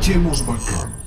Parchemos Bacán.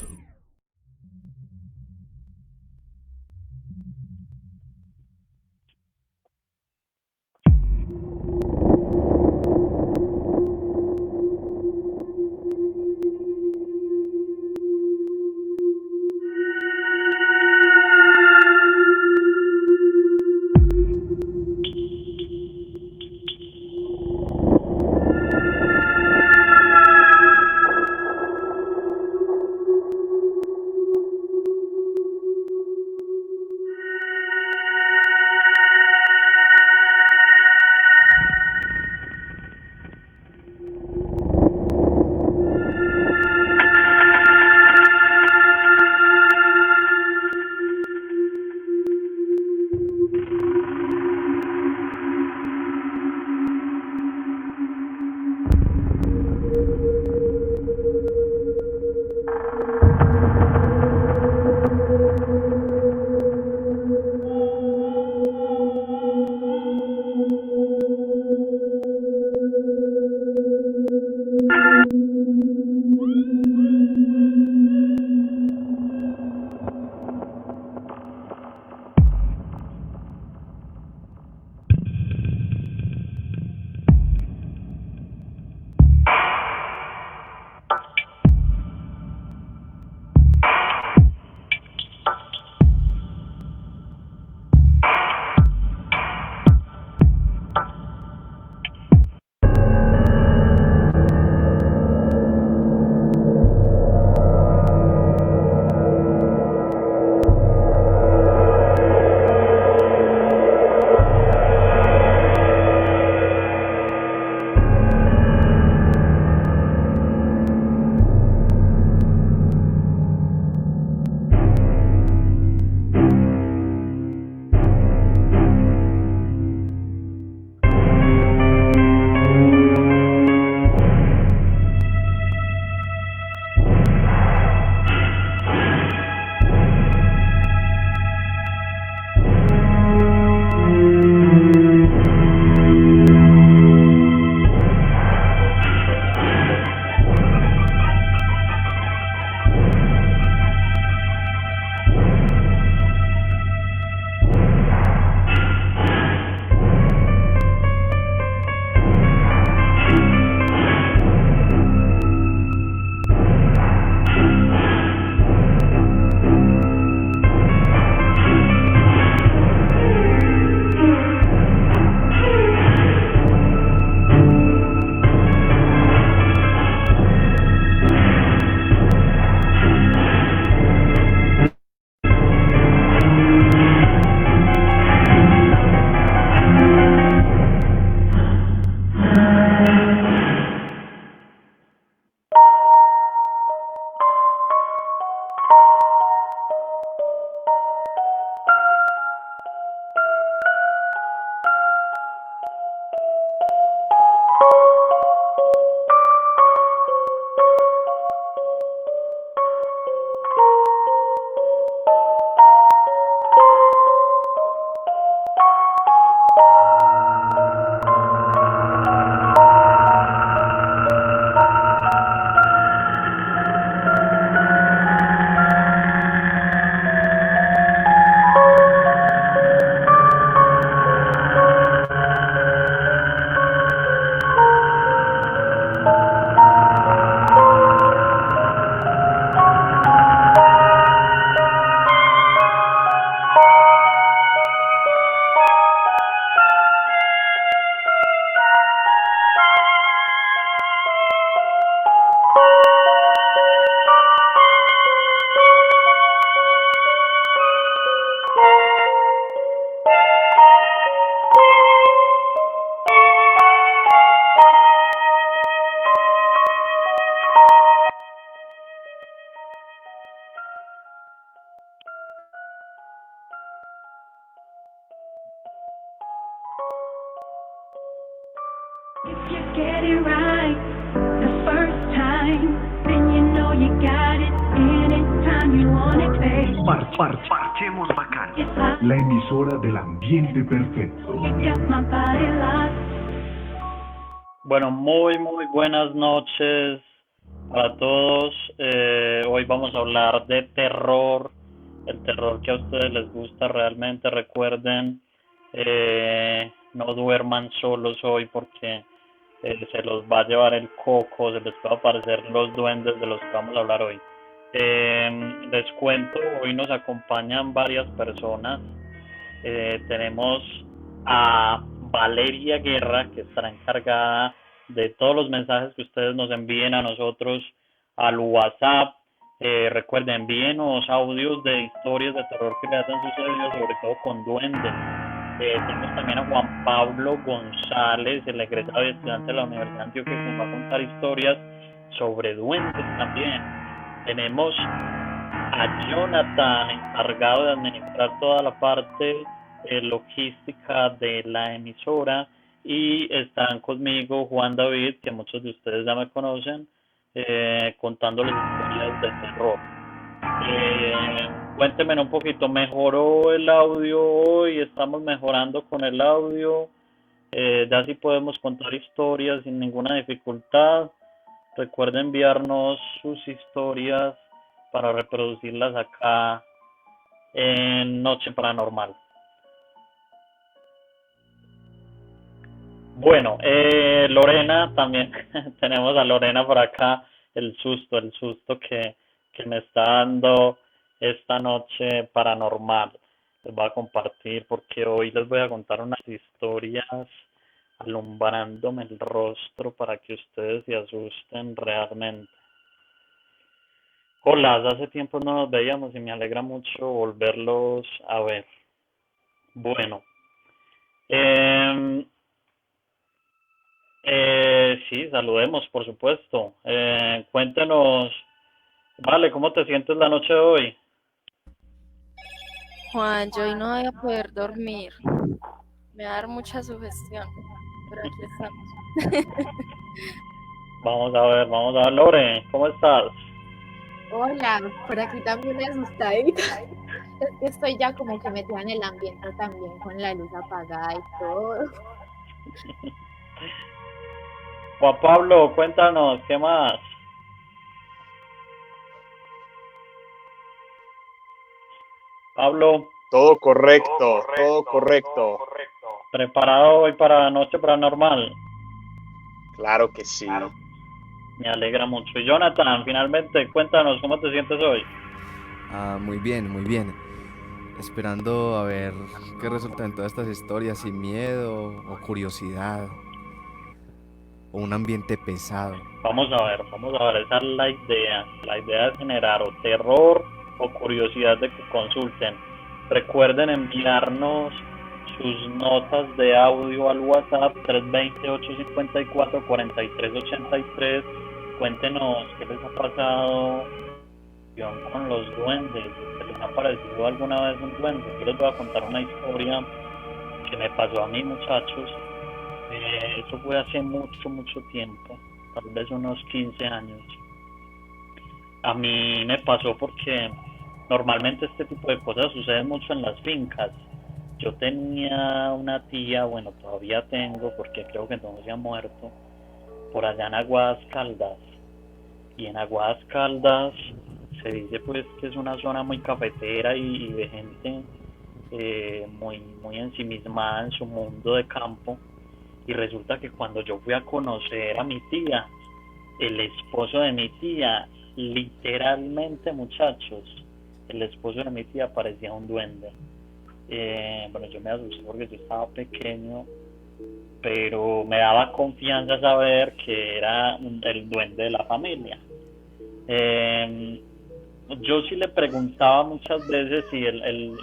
If you get it right the first time, then you know you got it anytime you want it, babe. Parchemos Bacán. Yes, I La emisora del ambiente perfecto. got my body locked. Bueno, muy buenas noches Para todos, hoy vamos a hablar de terror, el terror que a ustedes les gusta realmente. Recuerden, no duerman solos hoy porque se los va a llevar el coco, se les va a aparecer los duendes de los que vamos a hablar hoy. Les cuento, hoy nos acompañan varias personas. Tenemos a Valeria Guerra, que estará encargada de todos los mensajes que ustedes nos envíen a nosotros al WhatsApp. Recuerden, envíenos audios de historias de terror que les han sucedido, sobre todo con duendes. Tenemos también a Juan Pablo González, el egresado y estudiante de la Universidad de Antioquia, que nos va a contar historias sobre duendes también. Tenemos a Jonathan, encargado de administrar toda la parte logística de la emisora, y están conmigo Juan David, que muchos de ustedes ya me conocen, contándoles historias de terror. Cuéntenme un poquito, ¿mejoró el audio hoy? ¿Estamos mejorando con el audio? Ya sí podemos contar historias sin ninguna dificultad. Recuerden enviarnos sus historias para reproducirlas acá en Noche Paranormal. Bueno, Lorena, también tenemos a Lorena por acá, el susto que me está dando esta noche paranormal. Les voy a compartir porque hoy les voy a contar unas historias alumbrándome el rostro para que ustedes se asusten realmente. Hola, hace tiempo no nos veíamos y me alegra mucho volverlos a ver. Bueno, sí, saludemos, por supuesto. Cuéntenos, vale, ¿cómo te sientes la noche de hoy? Juan, yo hoy no voy a poder dormir. Me va a dar mucha sugestión, pero aquí estamos. Vamos a ver, Lore, ¿cómo estás? Hola, por aquí también asustadita. Es que estoy ya como que metida en el ambiente también con la luz apagada y todo. Juan Pablo, cuéntanos, ¿qué más? Pablo, Todo correcto, todo correcto. ¿preparado hoy para la noche paranormal? Claro que sí. Me alegra mucho. Y Jonathan, finalmente, cuéntanos, ¿cómo te sientes hoy? Muy bien, muy bien. Esperando a ver qué resulta en todas estas historias, sin miedo o curiosidad o un ambiente pesado. Vamos a ver, esa es la idea. La idea es generar o terror o curiosidad de que consulten. Recuerden enviarnos sus notas de audio al WhatsApp 320-854-4383. Cuéntenos qué les ha pasado con los duendes. ¿Se les ha aparecido alguna vez un duende? Yo les voy a contar una historia que me pasó a mí, muchachos. Eso fue hace mucho tiempo, tal vez unos 15 años. A mí me pasó porque normalmente este tipo de cosas suceden mucho en las fincas. Yo tenía una tía, bueno, todavía tengo, porque creo que no se ha muerto, por allá en Aguadas Caldas. Y en Aguadas Caldas se dice pues que es una zona muy cafetera y de gente muy ensimismada en su mundo de campo. Y resulta que cuando yo fui a conocer a mi tía, el esposo de mi tía, literalmente, muchachos, el esposo de mi tía parecía un duende. Bueno, yo me asusté porque yo estaba pequeño, pero me daba confianza saber que era el duende de la familia. Yo sí le preguntaba muchas veces si el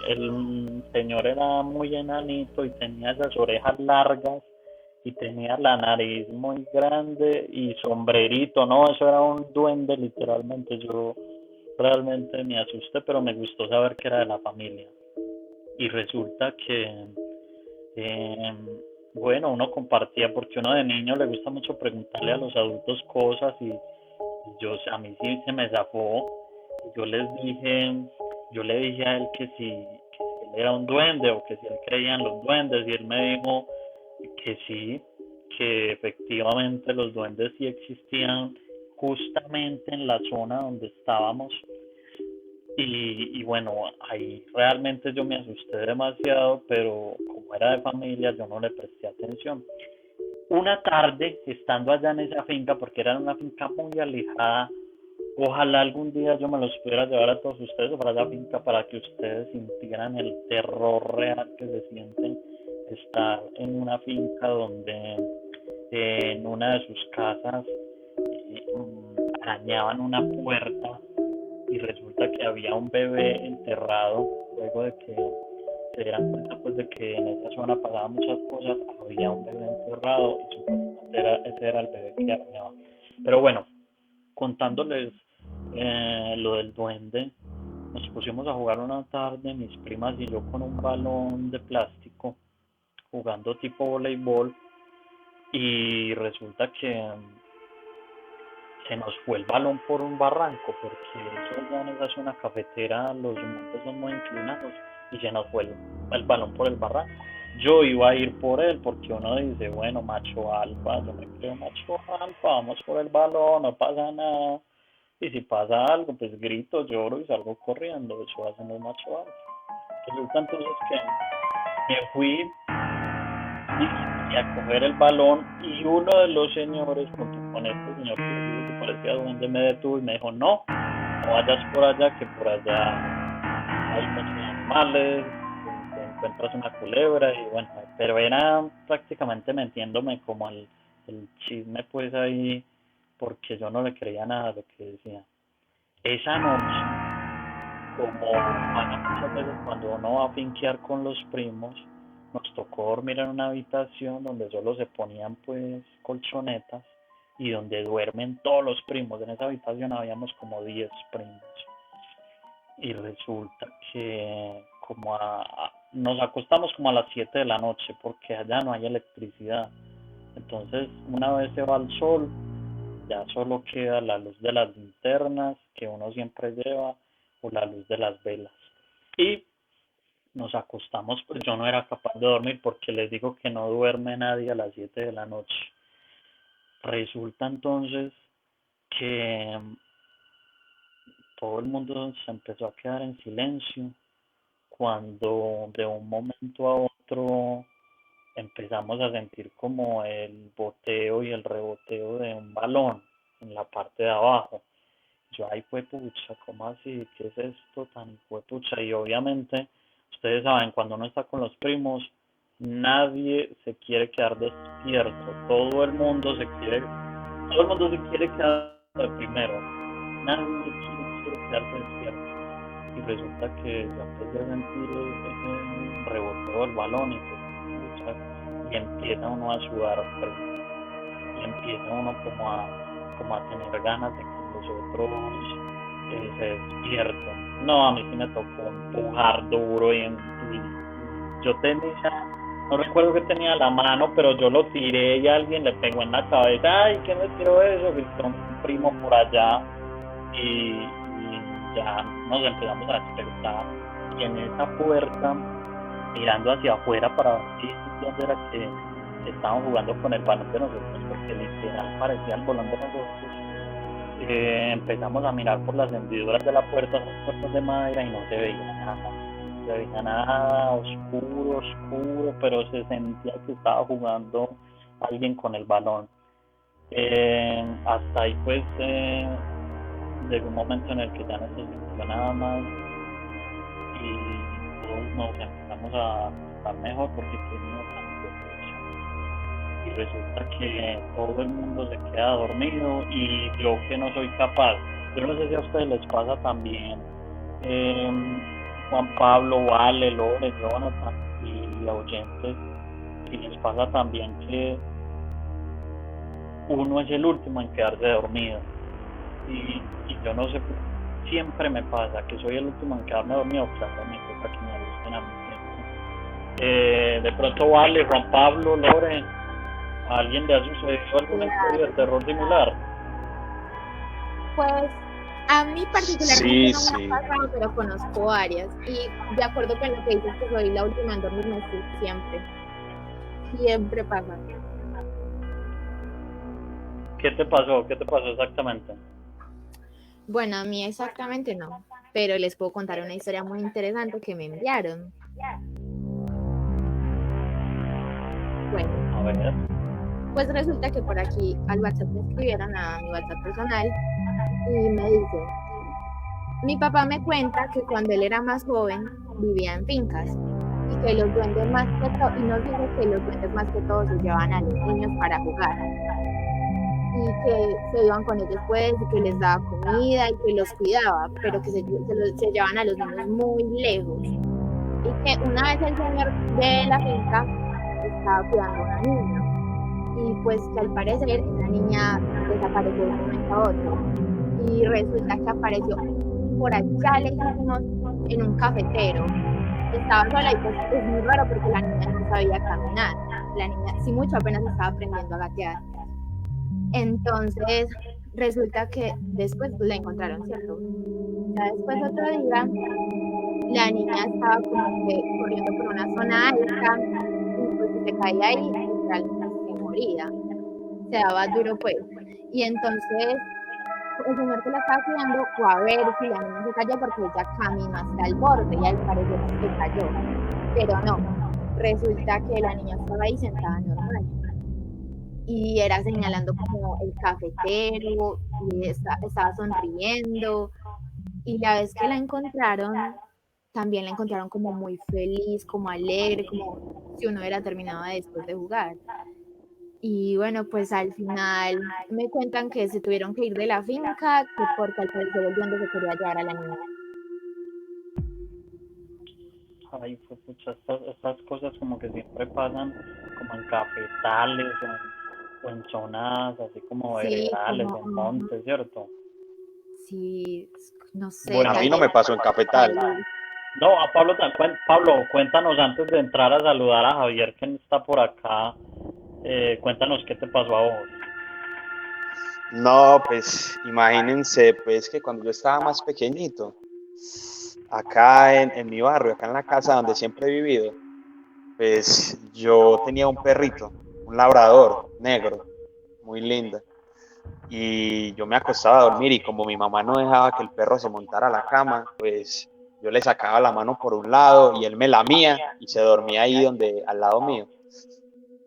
señor era muy enanito y tenía esas orejas largas y tenía la nariz muy grande y sombrerito, no, eso era un duende literalmente. Yo realmente me asusté, pero me gustó saber que era de la familia. Y resulta que bueno, uno compartía, porque uno de niño le gusta mucho preguntarle a los adultos cosas, y a mí sí se me zafó. Yo le dije a él que si él era un duende o que si él creía en los duendes, y él me dijo que sí, que efectivamente los duendes sí existían justamente en la zona donde estábamos. Y bueno, ahí realmente yo me asusté demasiado, pero como era de familia, yo no le presté atención. Una tarde, estando allá en esa finca, porque era una finca muy alejada, ojalá algún día yo me los pudiera llevar a todos ustedes para esa finca para que ustedes sintieran el terror real que se sienten estar en una finca donde en una de sus casas arañaban una puerta y resulta que había un bebé enterrado luego de que se dieran cuenta pues de que en esa zona pasaban muchas cosas, había un bebé enterrado y supuestamente ese era el bebé que arañaba. Pero bueno, contándoles lo del duende, nos pusimos a jugar una tarde, mis primas y yo, con un balón de plástico, jugando tipo voleibol, y resulta que se nos fue el balón por un barranco, porque eso ya en esa zona cafetera los montes son muy inclinados, y se nos fue el balón por el barranco. Yo iba a ir por él, porque uno dice, bueno, macho alfa, yo me creo macho alfa, vamos por el balón, no pasa nada. Y si pasa algo, pues grito, lloro y salgo corriendo. Eso hacen los machos alfa. Resulta entonces que me fui y a coger el balón, y uno de los señores, junto con este señor que parecía duende, me detuvo y me dijo, no vayas por allá, que por allá hay muchos animales, te encuentras una culebra, y bueno, pero era prácticamente metiéndome como el chisme pues ahí, porque yo no le creía nada a lo que decía. Esa noche, como pasa muchas veces cuando uno va a finquear con los primos, nos tocó dormir en una habitación donde solo se ponían pues colchonetas y donde duermen todos los primos. En esa habitación habíamos como 10 primos. Y resulta que nos acostamos como a las 7 de la noche, porque allá no hay electricidad. Entonces, una vez se va el sol, ya solo queda la luz de las linternas que uno siempre lleva, o la luz de las velas. Y nos acostamos, pues yo no era capaz de dormir, porque les digo que no duerme nadie a las 7 de la noche. Resulta entonces que todo el mundo se empezó a quedar en silencio, cuando de un momento a otro empezamos a sentir como el boteo y el reboteo de un balón en la parte de abajo. Yo, ay, pucha, ¿cómo así? ¿Qué es esto tan pucha? Y obviamente, ustedes saben, cuando uno está con los primos, nadie se quiere quedar despierto. Todo el mundo se quiere quedar primero. Nadie quiere quedarse despierto. Y resulta que yo empecé a sentir ese reboteo del balón, y empieza uno a sudar, y empieza uno como a tener ganas de que los otros se despierten. No, a mí sí me tocó empujar duro, y yo tenía, no recuerdo que tenía la mano, pero yo lo tiré y alguien le pegó en la cabeza. Ay, ¿quién me tiró eso? Gritó un primo por allá, y ya nos empezamos a despertar, y en esa puerta, mirando hacia afuera para ver si dónde era que estaban jugando con el balón de nosotros, porque literal parecía el balón de nosotros. Empezamos a mirar por las hendiduras de la puerta, las puertas de madera, y no se veía nada, oscuro, pero se sentía que estaba jugando alguien con el balón. Hasta ahí pues llegó un momento en el que ya no se sintió nada más, y todos nos empezamos a estar mejor, porque teníamos tanto pecho. Y resulta que todo el mundo se queda dormido, y yo, que no soy capaz, yo no sé si a ustedes les pasa también, Juan Pablo, Vale, Lore, Jonathan y oyentes, si les pasa también que uno es el último en quedarse dormido, y yo no sé, siempre me pasa que soy el último en quedarme dormido. Claro, me toca que me asusten a mi tiempo. De pronto, Vale, Juan Pablo, Lore, ¿a alguien le ha sucedido alguna historia de terror similar? Pues a mí particularmente no me ha pasado, pero conozco varias. Y de acuerdo con lo que dices, que soy la última en dormirme, siempre pasa. ¿Qué te pasó? ¿Qué te pasó exactamente? Bueno, a mí exactamente no, pero les puedo contar una historia muy interesante que me enviaron. Bueno, A ver. pues resulta que por aquí al WhatsApp me escribieron a mi WhatsApp personal y me dicen, mi papá me cuenta que cuando él era más joven vivía en fincas y que los duendes más que todo, y nos dice que los duendes más que todo se llevaban a los niños para jugar y que se iban con ellos pues y que les daba comida y que los cuidaba, pero que se llevaban a los niños muy lejos y que una vez el señor de la finca estaba cuidando a una niña y pues que al parecer esa niña desapareció de un momento a otro y resulta que apareció por allá lejísimos en un cafetero. Estaba sola y pues es muy raro porque la niña no sabía caminar. La niña, si mucho, apenas estaba aprendiendo a gatear. Entonces, resulta que después la encontraron, ¿cierto? Ya después otro día, la niña estaba como que corriendo por una zona alta y pues si se caía ahí, literalmente se moría. Se daba duro pues. Y entonces el señor que la estaba cuidando fue a ver si la niña se cayó porque ella caminó hasta el borde y al parecer se cayó. Pero no, resulta que la niña estaba ahí sentada normal y era señalando como el cafetero y estaba sonriendo y la vez que la encontraron, también la encontraron como muy feliz, como alegre, como si uno hubiera terminado después de jugar. Y bueno, pues al final me cuentan que se tuvieron que ir de la finca, que porque al parecer el duende se quería llevar a la niña. Ay, pues pucha, estas cosas como que siempre pasan como en cafetales o en zonas así como Sí, veredales, como, en montes, ¿cierto? sí, no sé, Bueno, A tal mí no vez me pasó en cafetal. no, a Pablo, Pablo, cuéntanos antes de entrar a saludar a Javier que está por acá, cuéntanos qué te pasó a vos. No, pues imagínense, pues que cuando yo estaba más pequeñito, acá en mi barrio, acá en la casa donde siempre he vivido, pues yo tenía un perrito, un labrador negro, muy linda. Y yo me acostaba a dormir y como mi mamá no dejaba que el perro se montara a la cama, pues yo le sacaba la mano por un lado y él me lamía y se dormía ahí donde, al lado mío.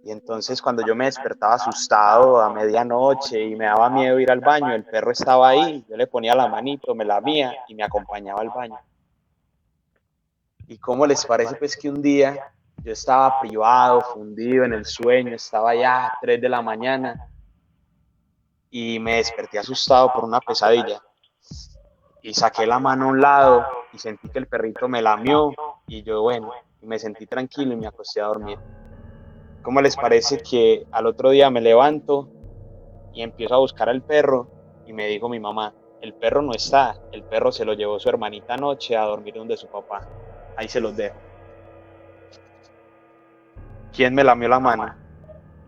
Y entonces cuando yo me despertaba asustado a medianoche y me daba miedo ir al baño, el perro estaba ahí, yo le ponía la manito, me lamía y me acompañaba al baño. ¿Y cómo les parece pues que un día yo estaba privado, fundido en el sueño, estaba ya a 3 de la mañana y me desperté asustado por una pesadilla? Y saqué la mano a un lado y sentí que el perrito me lamió y yo, bueno, me sentí tranquilo y me acosté a dormir. ¿Cómo les parece que al otro día me levanto y empiezo a buscar al perro y me dijo mi mamá, el perro no está, el perro se lo llevó su hermanita anoche a dormir donde su papá? Ahí se los dejo. ¿Quién me lamió la mano?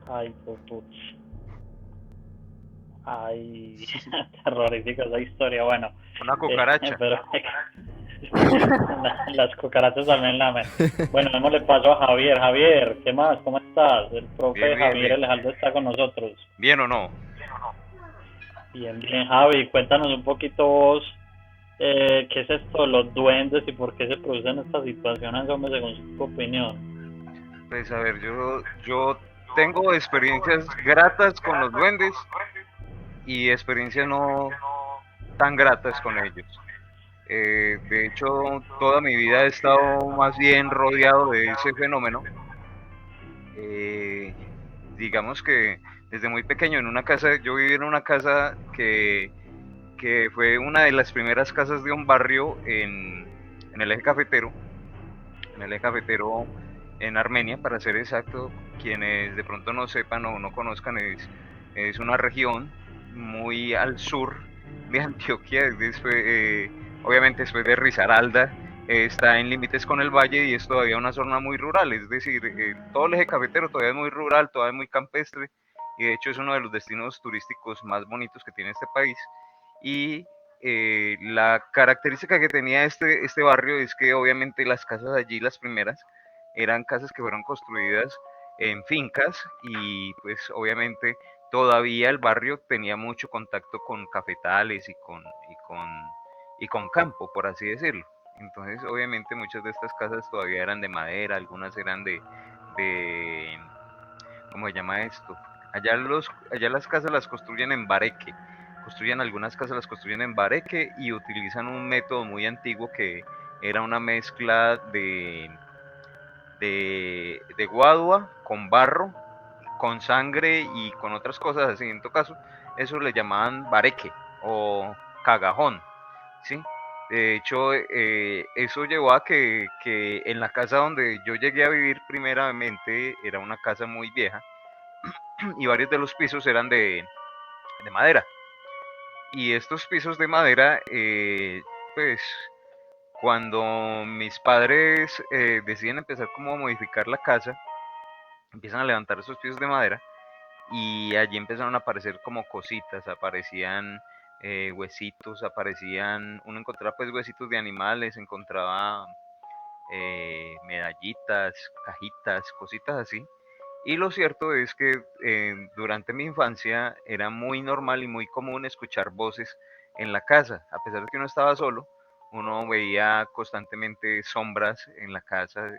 Ay, pues pucha. Ay, terrorífica esa historia, bueno. Una cucaracha. Pero las cucarachas también lamen. Bueno, démosle paso a Javier. Javier, ¿qué más? ¿Cómo estás? El profe Bien, bien, Javier bien. Elejaldo está con nosotros. ¿Bien o no? Bien, bien, Javi, cuéntanos un poquito vos, ¿qué es esto de los duendes y por qué se producen estas situaciones, hombre, según su opinión? Pues a ver, yo tengo experiencias gratas con los duendes y experiencias no tan gratas con ellos. De hecho, toda mi vida he estado más bien rodeado de ese fenómeno. Digamos que desde muy pequeño en una casa, yo viví en una casa que fue una de las primeras casas de un barrio en el eje cafetero, en Armenia, para ser exacto. Quienes de pronto no sepan o no conozcan, es una región muy al sur de Antioquia, obviamente después de Risaralda, está en límites con el valle y es todavía una zona muy rural, es decir, todo el eje cafetero todavía es muy rural, todavía es muy campestre, y de hecho es uno de los destinos turísticos más bonitos que tiene este país. Y la característica que tenía este barrio es que obviamente las casas allí, las primeras, eran casas que fueron construidas en fincas y pues obviamente todavía el barrio tenía mucho contacto con cafetales y con campo, por así decirlo. Entonces, obviamente, muchas de estas casas todavía eran de madera, algunas eran de ¿cómo se llama esto? Allá las casas las construyen en bareque. Algunas casas las construyen en bareque y utilizan un método muy antiguo que era una mezcla de guadua con barro, con sangre y con otras cosas así. En todo caso, eso le llamaban bareque o cagajón, ¿sí? De hecho, eso llevó a que en la casa donde yo llegué a vivir primeramente era una casa muy vieja y varios de los pisos eran de madera. Y estos pisos de madera, pues cuando mis padres deciden empezar como a modificar la casa, empiezan a levantar esos pisos de madera y allí empezaron a aparecer como cositas, aparecían huesitos, uno encontraba pues huesitos de animales, encontraba medallitas, cajitas, cositas así. Y lo cierto es que durante mi infancia era muy normal y muy común escuchar voces en la casa. A pesar de que uno estaba solo, uno veía constantemente sombras en la casa.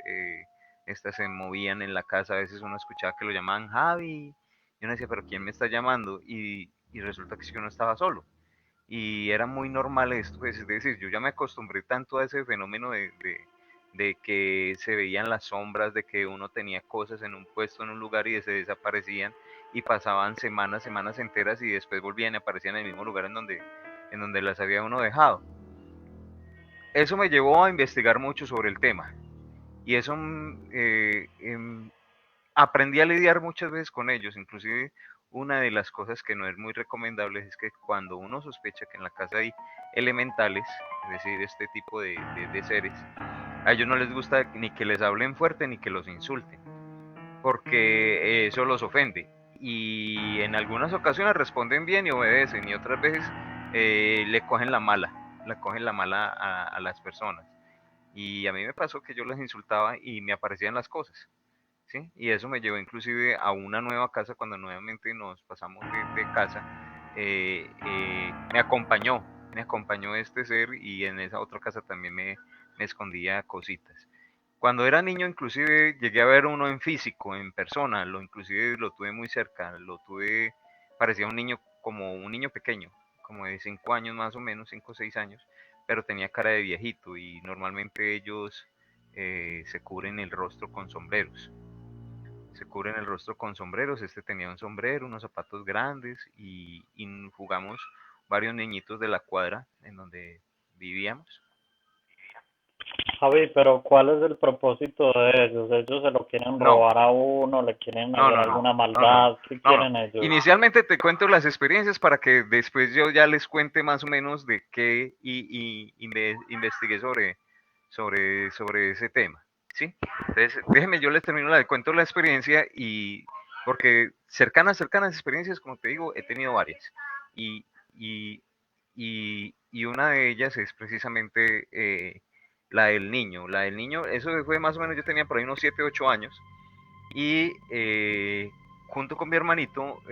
Estas se movían en la casa. A veces uno escuchaba que lo llamaban Javi. Y uno decía, pero ¿quién me está llamando? Y resulta que sí que uno estaba solo. Y era muy normal esto, pues, es decir, yo ya me acostumbré tanto a ese fenómeno de que se veían las sombras, de que uno tenía cosas en un puesto, en un lugar y se desaparecían y pasaban semanas enteras y después volvían y aparecían en el mismo lugar en donde las había uno dejado. Eso me llevó a investigar mucho sobre el tema y eso aprendí a lidiar muchas veces con ellos, inclusive una de las cosas que no es muy recomendable es que cuando uno sospecha que en la casa hay elementales, es decir, este tipo de seres, a ellos no les gusta ni que les hablen fuerte ni que los insulten, porque eso los ofende. Y en algunas ocasiones responden bien y obedecen, y otras veces le cogen la mala a las personas. Y a mí me pasó que yo les insultaba y me aparecían las cosas. ¿Sí? Y eso me llevó inclusive a una nueva casa cuando nuevamente nos pasamos de casa. Me acompañó este ser y en esa otra casa también me escondía cositas. Cuando era niño inclusive llegué a ver uno en físico, en persona, inclusive lo tuve muy cerca, parecía un niño como un niño pequeño, como de 5 años más o menos, 5 o 6 años, pero tenía cara de viejito y normalmente ellos se cubren el rostro con sombreros. Este tenía un sombrero, unos zapatos grandes y jugamos varios niñitos de la cuadra en donde vivíamos. Javi, pero ¿cuál es el propósito de ellos? ¿Ellos se lo quieren No. robar a uno? ¿Le quieren No, hacer no, no, alguna no, maldad? no, ¿Qué no, quieren no. ellos? Inicialmente te cuento las experiencias para que después yo ya les cuente más o menos de qué y investigué sobre ese tema, ¿sí? Entonces, déjenme, yo les termino cuento la experiencia y porque cercanas experiencias, como te digo, he tenido varias y, y, y una de ellas es precisamente la del niño. La del niño, eso fue más o menos, yo tenía por ahí unos 7, 8 años y junto con mi hermanito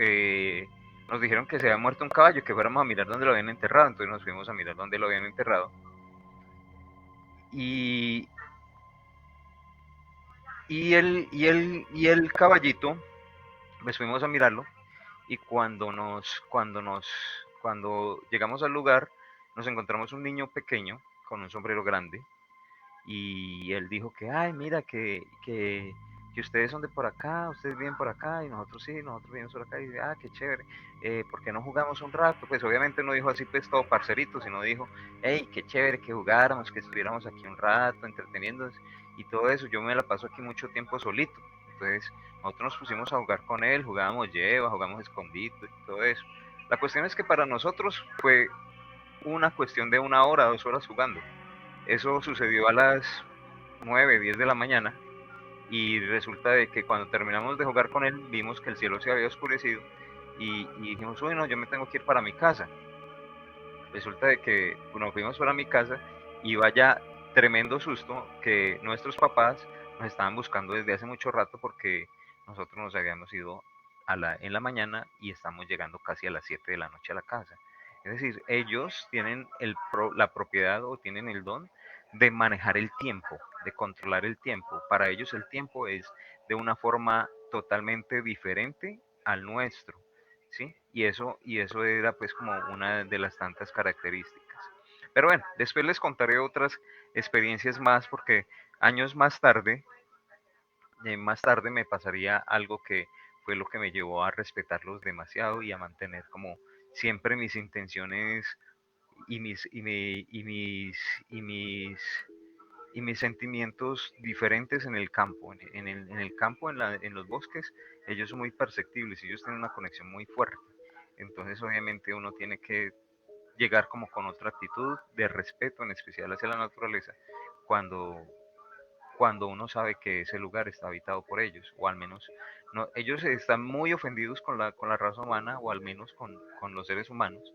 nos dijeron que se había muerto un caballo, que fuéramos a mirar dónde lo habían enterrado, entonces nos fuimos a mirar dónde lo habían enterrado. Y, y el caballito, pues fuimos a mirarlo y cuando llegamos al lugar nos encontramos un niño pequeño con un sombrero grande y él dijo que, ay, mira, que ustedes son de por acá, ustedes viven por acá, y nosotros sí, nosotros vivimos por acá, y dice, ah, qué chévere, ¿por qué no jugamos un rato? Pues obviamente no dijo así, pues todo parcerito, sino dijo, hey, qué chévere que jugáramos, que estuviéramos aquí un rato, entreteniéndonos, y todo eso, yo me la paso aquí mucho tiempo solito, entonces nosotros nos pusimos a jugar con él, jugábamos lleva, jugamos escondite, y todo eso. La cuestión es que para nosotros fue una cuestión de 1 hora, 2 horas jugando. Eso sucedió a las 9, 10 de la mañana y resulta de que cuando terminamos de jugar con él vimos que el cielo se había oscurecido y dijimos, uy, no, yo me tengo que ir para mi casa. Resulta de que nos fuimos para mi casa y vaya tremendo susto que nuestros papás nos estaban buscando desde hace mucho rato porque nosotros nos habíamos ido en la mañana y estamos llegando casi a las 7 de la noche a la casa. Es decir, ellos tienen la propiedad o tienen el don de manejar el tiempo, de controlar el tiempo. Para ellos el tiempo es de una forma totalmente diferente al nuestro, ¿sí? Y eso era pues como una de las tantas características. Pero bueno, después les contaré otras experiencias más porque años más tarde me pasaría algo que fue lo que me llevó a respetarlos demasiado y a mantener como siempre mis intenciones y mis sentimientos diferentes en el campo. En el campo, en los bosques, ellos son muy perceptibles, ellos tienen una conexión muy fuerte. Entonces, obviamente, uno tiene que llegar como con otra actitud de respeto, en especial hacia la naturaleza, cuando, cuando uno sabe que ese lugar está habitado por ellos, o al menos no, ellos están muy ofendidos con la raza humana, o al menos con los seres humanos,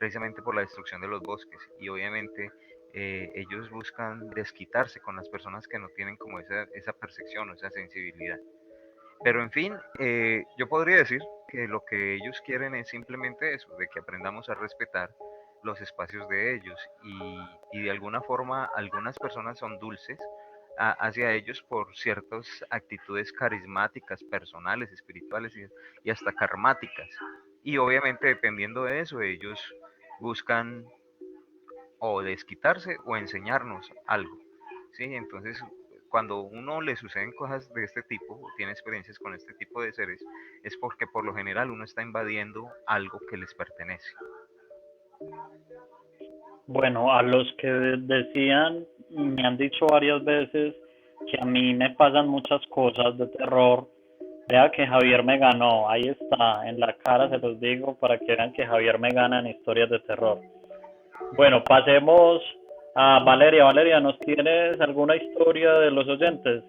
precisamente por la destrucción de los bosques. Y obviamente ellos buscan desquitarse con las personas que no tienen como esa percepción o esa sensibilidad. Pero en fin, yo podría decir que lo que ellos quieren es simplemente eso, de que aprendamos a respetar los espacios de ellos y de alguna forma algunas personas son dulces hacia ellos por ciertas actitudes carismáticas, personales, espirituales y hasta karmáticas. Y obviamente dependiendo de eso, ellos buscan o desquitarse o enseñarnos algo, ¿sí? Entonces, cuando uno le suceden cosas de este tipo, o tiene experiencias con este tipo de seres, es porque por lo general uno está invadiendo algo que les pertenece. Bueno, a los que decían, me han dicho varias veces que a mí me pasan muchas cosas de terror. Vea que Javier me ganó, ahí está, en la cara se los digo para que vean que Javier me gana en historias de terror. Bueno, pasemos a Valeria. Valeria, ¿nos tienes alguna historia de los oyentes?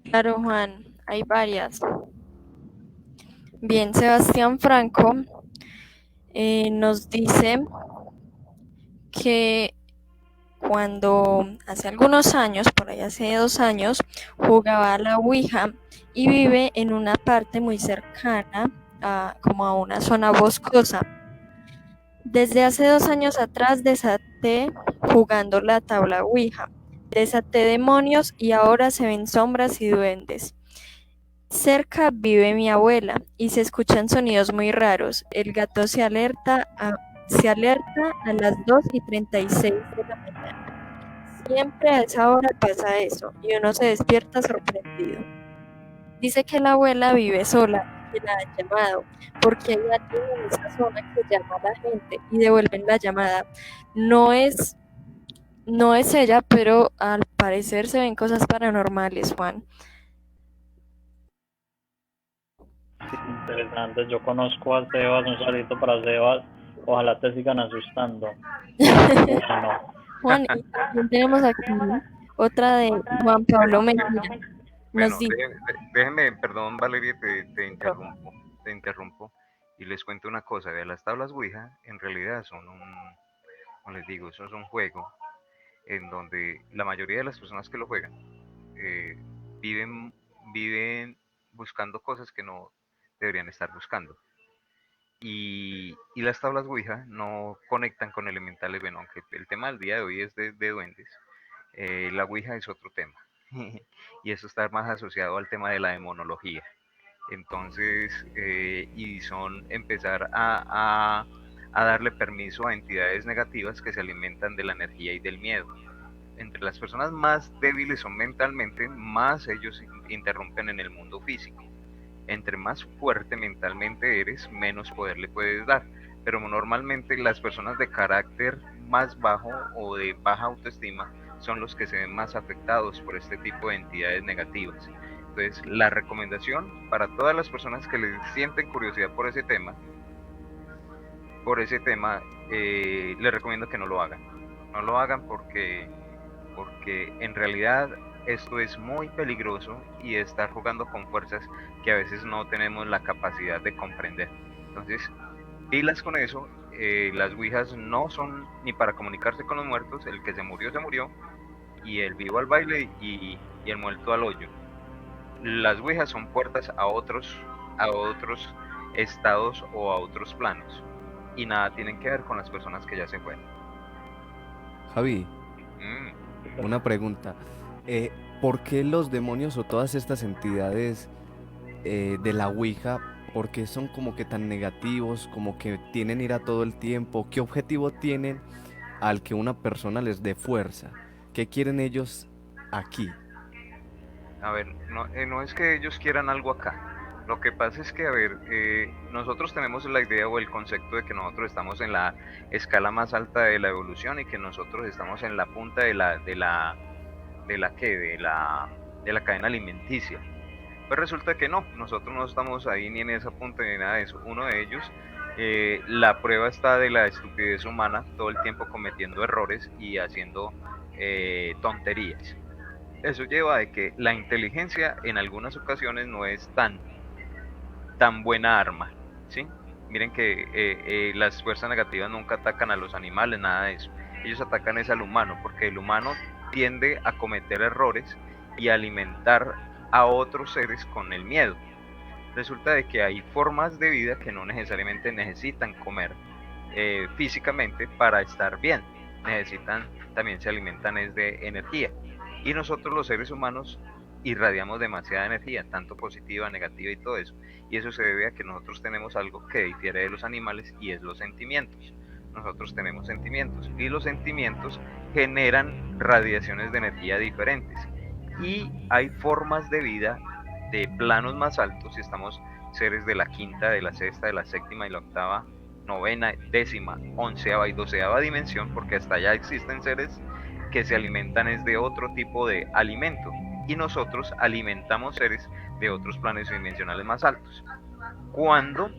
Claro, Juan, hay varias. Bien, Sebastián Franco nos dice que cuando hace algunos años, por ahí hace 2 años, jugaba a la Ouija y vive en una parte muy cercana como a una zona boscosa. Desde hace 2 años atrás desaté jugando la tabla Ouija. Desaté demonios y ahora se ven sombras y duendes. Cerca vive mi abuela y se escuchan sonidos muy raros. El gato se alerta a las 2:36 de la mañana. Siempre a esa hora pasa eso y uno se despierta sorprendido. Dice que la abuela vive sola, que la han llamado, porque hay alguien en esa zona que llama a la gente y devuelven la llamada. No es ella, pero al parecer se ven cosas paranormales, Juan. Interesante, yo conozco a Sebas, un saludito para Sebas, ojalá te sigan asustando. Bueno, Juan, y también tenemos aquí otra de Juan Pablo Medina. Bueno, Nos dice, déjenme, perdón Valeria, te interrumpo y les cuento una cosa. Vean, las tablas Ouija en realidad son como les digo, eso es un juego en donde la mayoría de las personas que lo juegan viven buscando cosas que no deberían estar buscando. Y las tablas Ouija no conectan con elementales. Bueno, aunque el tema del día de hoy es de duendes, la Ouija es otro tema. Y eso está más asociado al tema de la demonología. Entonces, y son empezar a darle permiso a entidades negativas que se alimentan de la energía y del miedo. Entre las personas más débiles son mentalmente, más ellos interrumpen en el mundo físico. Entre más fuerte mentalmente eres, menos poder le puedes dar. Pero normalmente las personas de carácter más bajo o de baja autoestima son los que se ven más afectados por este tipo de entidades negativas. Entonces, la recomendación para todas las personas que les sienten curiosidad por ese tema, les recomiendo que no lo hagan. No lo hagan porque en realidad esto es muy peligroso y estar jugando con fuerzas que a veces no tenemos la capacidad de comprender. Entonces, pilas con eso. Las ouijas no son ni para comunicarse con los muertos. El que se murió, y el vivo al baile y el muerto al hoyo. las ouijas son puertas a otros estados o a otros planos, y nada tienen que ver con las personas que ya se fueron. Javi, Mm, una pregunta. ¿Por qué los demonios o todas estas entidades de la Ouija, por qué son como que tan negativos, como que tienen ira todo el tiempo? ¿Qué objetivo tienen al que una persona les dé fuerza? ¿Qué quieren ellos aquí? A ver, no es que ellos quieran algo acá. Lo que pasa es que, a ver, nosotros tenemos la idea o el concepto de que nosotros estamos en la escala más alta de la evolución y que nosotros estamos en la punta de la cadena alimenticia. Pues resulta que no, nosotros no estamos ahí ni en esa punta ni nada de eso. Uno de ellos, la prueba está de la estupidez humana, todo el tiempo cometiendo errores y haciendo tonterías. Eso lleva a que la inteligencia en algunas ocasiones no es tan buena arma, ¿sí? Miren que las fuerzas negativas nunca atacan a los animales, nada de eso. Ellos atacan es al humano, porque el humano tiende a cometer errores y a alimentar a otros seres con el miedo. Resulta de que hay formas de vida que no necesariamente necesitan comer físicamente para estar bien. También se alimentan es de energía. Y nosotros los seres humanos irradiamos demasiada energía, tanto positiva, negativa y todo eso. Y eso se debe a que nosotros tenemos algo que difiere de los animales y es los sentimientos. Nosotros tenemos sentimientos y los sentimientos generan radiaciones de energía diferentes. Y hay formas de vida de planos más altos, y estamos seres de la quinta, de la sexta, de la séptima y la octava, novena, décima, onceava y doceava dimensión, porque hasta allá existen seres que se alimentan es de otro tipo de alimento, y nosotros alimentamos seres de otros planos dimensionales más altos. Cuando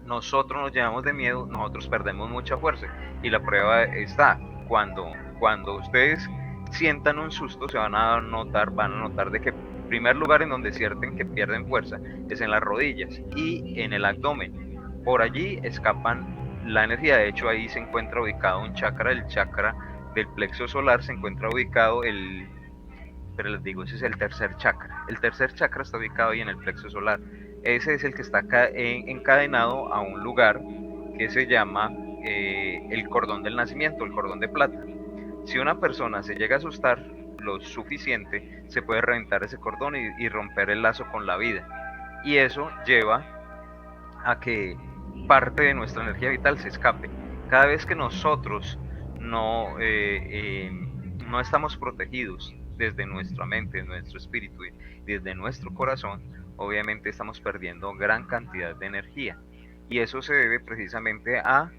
nosotros nos llenamos de miedo, nosotros perdemos mucha fuerza, y la prueba está cuando ustedes sientan un susto, van a notar de que el primer lugar en donde sienten que pierden fuerza es en las rodillas y en el abdomen. Por allí escapan la energía. De hecho, ahí se encuentra ubicado un chakra, el chakra del plexo solar. Se encuentra ubicado pero les digo, ese es el tercer chakra. El tercer chakra está ubicado ahí en el plexo solar. Ese es el que está encadenado a un lugar que se llama el cordón del nacimiento, el cordón de plata. Si una persona se llega a asustar lo suficiente, se puede reventar ese cordón y romper el lazo con la vida. Y eso lleva a que parte de nuestra energía vital se escape. Cada vez que nosotros no estamos protegidos desde nuestra mente, nuestro espíritu y desde nuestro corazón, obviamente estamos perdiendo gran cantidad de energía. Y eso se debe precisamente a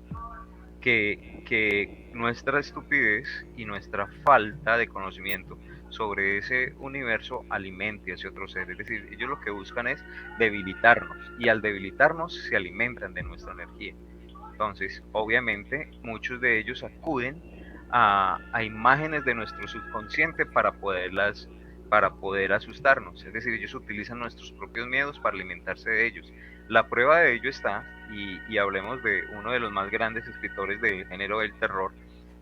que nuestra estupidez y nuestra falta de conocimiento sobre ese universo alimente hacia otros seres. Es decir, ellos lo que buscan es debilitarnos, y al debilitarnos se alimentan de nuestra energía. Entonces, obviamente, muchos de ellos acuden a imágenes de nuestro subconsciente para poder asustarnos. Es decir, ellos utilizan nuestros propios miedos para alimentarse de ellos. La prueba de ello está, y hablemos de uno de los más grandes escritores del género del terror,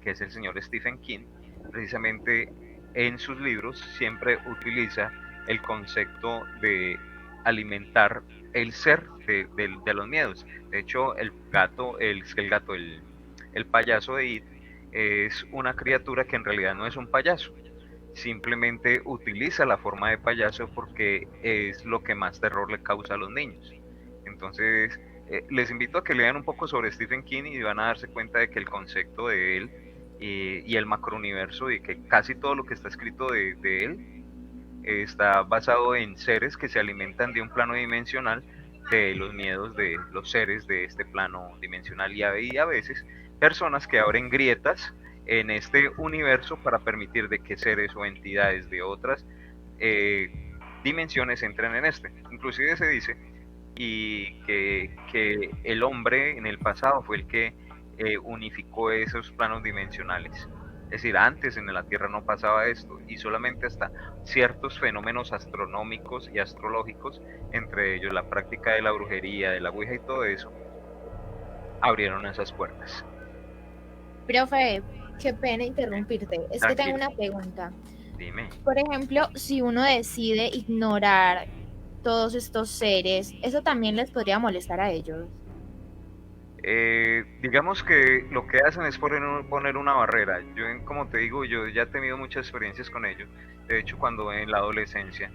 que es el señor Stephen King. Precisamente en sus libros siempre utiliza el concepto de alimentar el ser de los miedos. De hecho, el payaso de It es una criatura que en realidad no es un payaso, simplemente utiliza la forma de payaso porque es lo que más terror le causa a los niños. Entonces, les invito a que lean un poco sobre Stephen King y van a darse cuenta de que el concepto de él y el macrouniverso, y que casi todo lo que está escrito de él está basado en seres que se alimentan de un plano dimensional, de los miedos de los seres de este plano dimensional, y a veces personas que abren grietas en este universo para permitir de que seres o entidades de otras dimensiones entren en este. Inclusive se dice que el hombre en el pasado fue el que unificó esos planos dimensionales. Es decir, antes en la Tierra no pasaba esto, y solamente hasta ciertos fenómenos astronómicos y astrológicos, entre ellos la práctica de la brujería, de la ouija y todo eso, abrieron esas puertas. Profe, qué pena interrumpirte. Es que tengo Tranquilo. una pregunta. Dime. Por ejemplo, si uno decide ignorar todos estos seres, ¿eso también les podría molestar a ellos? Digamos que lo que hacen es poner una barrera. Yo, como te digo, yo ya he tenido muchas experiencias con ellos. De hecho, cuando en mi adolescencia,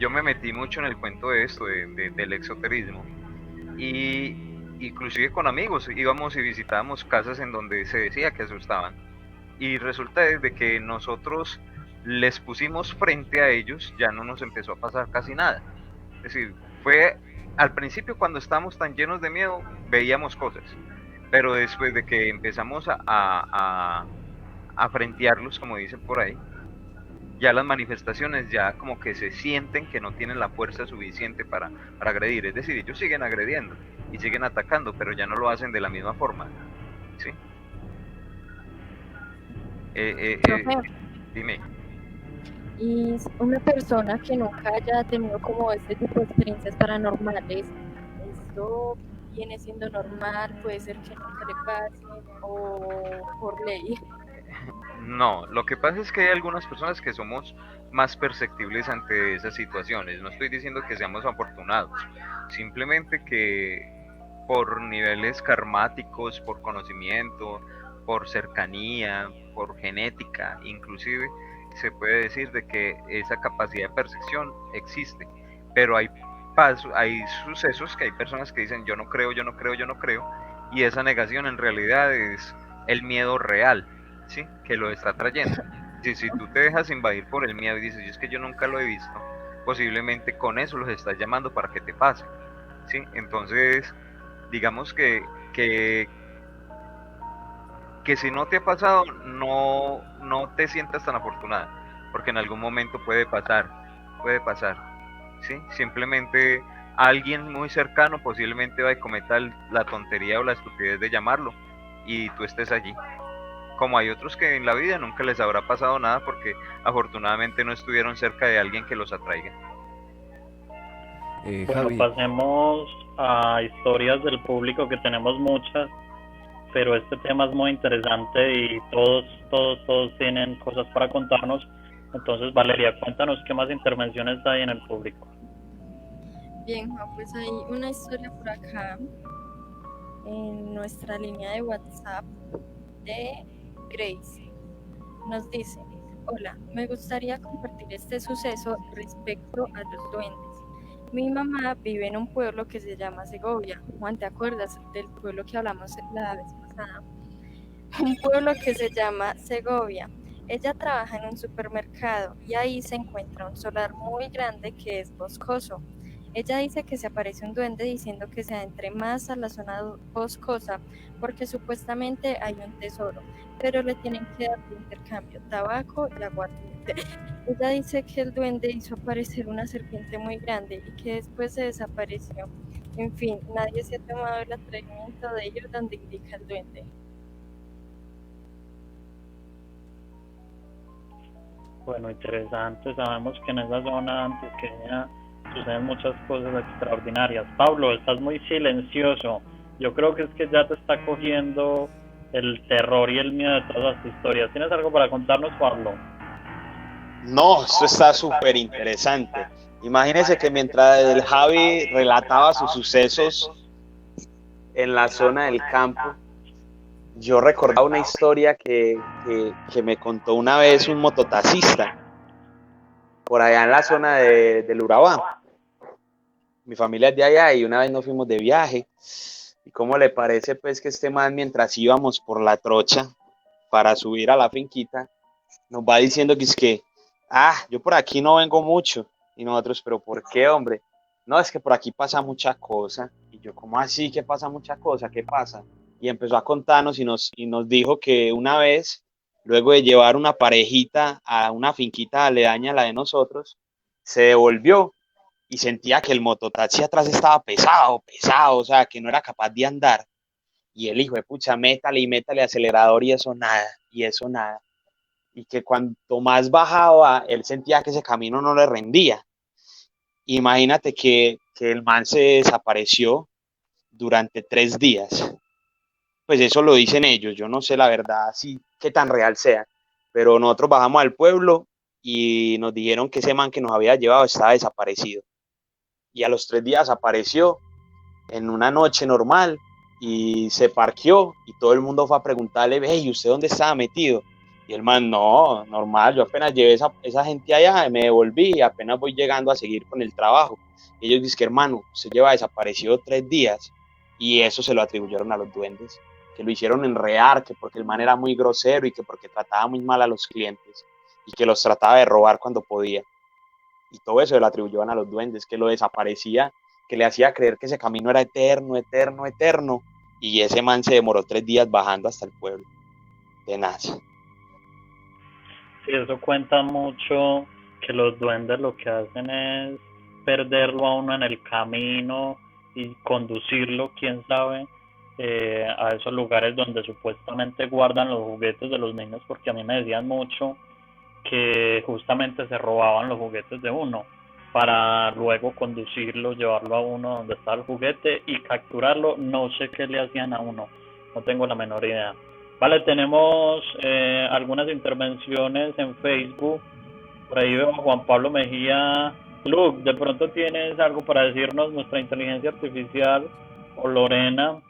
yo me metí mucho en el cuento de esto, del exoterismo. Y inclusive con amigos íbamos y visitábamos casas en donde se decía que asustaban. Y resulta de que nosotros les pusimos frente a ellos, ya no nos empezó a pasar casi nada. Es decir, fue al principio cuando estábamos tan llenos de miedo, veíamos cosas, pero después de que empezamos a frentearlos, como dicen por ahí, ya las manifestaciones ya como que se sienten que no tienen la fuerza suficiente para agredir. Es decir, ellos siguen agrediendo y siguen atacando, pero ya no lo hacen de la misma forma. ¿Sí? Profe, Dime. y una persona que nunca haya tenido como este tipo de experiencias paranormales, ¿esto viene siendo normal? ¿Puede ser que nunca le pase o por ley? No, lo que pasa es que hay algunas personas que somos más perceptibles ante esas situaciones. No estoy diciendo que seamos afortunados, simplemente que por niveles karmáticos, por conocimiento, por cercanía, por genética, inclusive se puede decir de que esa capacidad de percepción existe. Pero hay sucesos que hay personas que dicen yo no creo, yo no creo, yo no creo, y esa negación en realidad es el miedo real, ¿sí? Que lo está trayendo. Si tú te dejas invadir por el miedo y dices, es que yo nunca lo he visto, posiblemente con eso los estás llamando para que te pase, ¿sí? Entonces, digamos que si no te ha pasado, no te sientas tan afortunada, porque en algún momento puede pasar, ¿sí? Simplemente alguien muy cercano posiblemente va a cometer la tontería o la estupidez de llamarlo y tú estés allí. Como hay otros que en la vida nunca les habrá pasado nada porque afortunadamente no estuvieron cerca de alguien que los atraiga. Bueno, Javi, pasemos a historias del público, que tenemos muchas, pero este tema es muy interesante y todos tienen cosas para contarnos. Entonces, Valeria, cuéntanos qué más intervenciones hay en el público. Bien, Juan, pues hay una historia por acá en nuestra línea de WhatsApp de Grace. Nos dice: hola, me gustaría compartir este suceso respecto a los duendes. Mi mamá vive en un pueblo que se llama Segovia. Juan, ¿te acuerdas del pueblo que hablamos la vez pasada? Un pueblo que se llama Segovia. Ella trabaja en un supermercado y ahí se encuentra un solar muy grande que es boscoso. Ella dice que se aparece un duende diciendo que se adentre más a la zona boscosa porque supuestamente hay un tesoro, pero le tienen que dar de intercambio tabaco y aguardiente. Ella dice que el duende hizo aparecer una serpiente muy grande y que después se desapareció. En fin, nadie se ha tomado el atrevimiento de ir donde indica el duende. Bueno, interesante. Sabemos que en esa zona antioqueña suceden muchas cosas extraordinarias. Pablo, estás muy silencioso. Yo creo que es que ya te está cogiendo el terror y el miedo de todas las historias. ¿Tienes algo para contarnos, Pablo? No, esto está súper interesante. Imagínense que mientras el Javi relataba sus sucesos en la zona del campo, yo recordaba una historia que me contó una vez un mototaxista por allá en la zona del Urabá. Mi familia es de allá y una vez nos fuimos de viaje. ¿Y cómo le parece pues que este man, mientras íbamos por la trocha para subir a la finquita, nos va diciendo que es que, yo por aquí no vengo mucho? Y nosotros, ¿pero por qué, hombre? No, es que por aquí pasa mucha cosa. Y yo, ¿cómo así que pasa mucha cosa? ¿Qué pasa? Y empezó a contarnos y nos dijo que una vez, luego de llevar una parejita a una finquita aledaña a la de nosotros, se devolvió y sentía que el mototaxi atrás estaba pesado, o sea, que no era capaz de andar. Y el hijo de pucha, métale acelerador y eso nada. Y que cuanto más bajaba, él sentía que ese camino no le rendía. Imagínate que el man se desapareció durante 3 días. Pues eso lo dicen ellos, yo no sé la verdad, así qué tan real sea, pero nosotros bajamos al pueblo y nos dijeron que ese man que nos había llevado estaba desaparecido. Y a los 3 días apareció en una noche normal y se parqueó y todo el mundo fue a preguntarle, ve, ¿y usted dónde estaba metido? Y el man, no, normal, yo apenas llevé esa gente allá, me devolví y apenas voy llegando a seguir con el trabajo. Y ellos dicen que, hermano, usted lleva desaparecido 3 días, y eso se lo atribuyeron a los duendes, que lo hicieron enredar, que porque el man era muy grosero y que porque trataba muy mal a los clientes y que los trataba de robar cuando podía. Y todo eso se lo atribuyeron a los duendes, que lo desaparecía, que le hacía creer que ese camino era eterno, eterno, eterno, y ese man se demoró 3 días bajando hasta el pueblo. Tenaz. Sí, eso cuenta mucho, que los duendes lo que hacen es perderlo a uno en el camino y conducirlo, quién sabe, a esos lugares donde supuestamente guardan los juguetes de los niños, porque a mí me decían mucho que justamente se robaban los juguetes de uno para luego conducirlo, llevarlo a uno donde está el juguete y capturarlo. No sé qué le hacían a uno, no tengo la menor idea. Vale, tenemos algunas intervenciones en Facebook. Por ahí veo a Juan Pablo Mejía. Luke, de pronto tienes algo para decirnos, nuestra inteligencia artificial, o Lorena,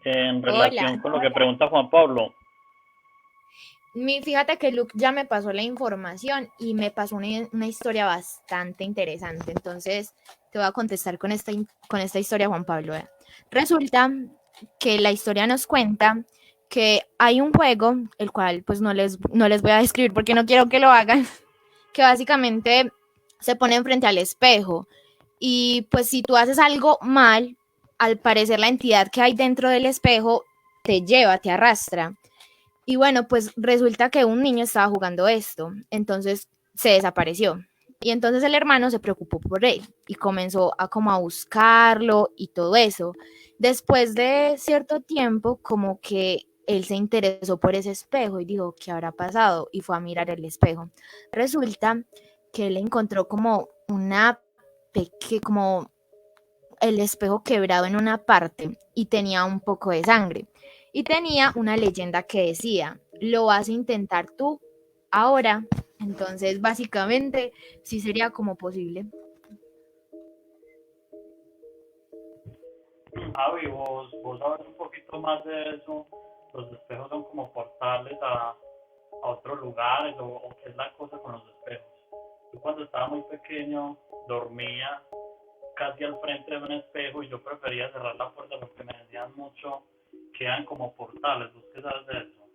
en relación Hola. con lo que pregunta Juan Pablo. Fíjate que Luke ya me pasó la información y me pasó una historia bastante interesante. Entonces, te voy a contestar con esta historia, Juan Pablo. Resulta que la historia nos cuenta que hay un juego, el cual pues no les voy a describir porque no quiero que lo hagan, que básicamente se ponen frente al espejo y pues si tú haces algo mal, al parecer la entidad que hay dentro del espejo te lleva, te arrastra. Y bueno, pues resulta que un niño estaba jugando esto, entonces se desapareció. Y entonces el hermano se preocupó por él y comenzó a como a buscarlo y todo eso. Después de cierto tiempo, como que él se interesó por ese espejo y dijo, ¿qué habrá pasado? Y fue a mirar el espejo. Resulta que él encontró como como el espejo quebrado en una parte y tenía un poco de sangre. Y tenía una leyenda que decía, lo vas a intentar tú ahora. Entonces, básicamente, sí sería como posible. Javi, vos sabes un poquito más de eso. Los espejos son como portales a otros lugares, o qué es la cosa con los espejos. Yo cuando estaba muy pequeño dormía casi al frente de un espejo y yo prefería cerrar la puerta porque me decían mucho que eran como portales. ¿Vos qué sabes de eso?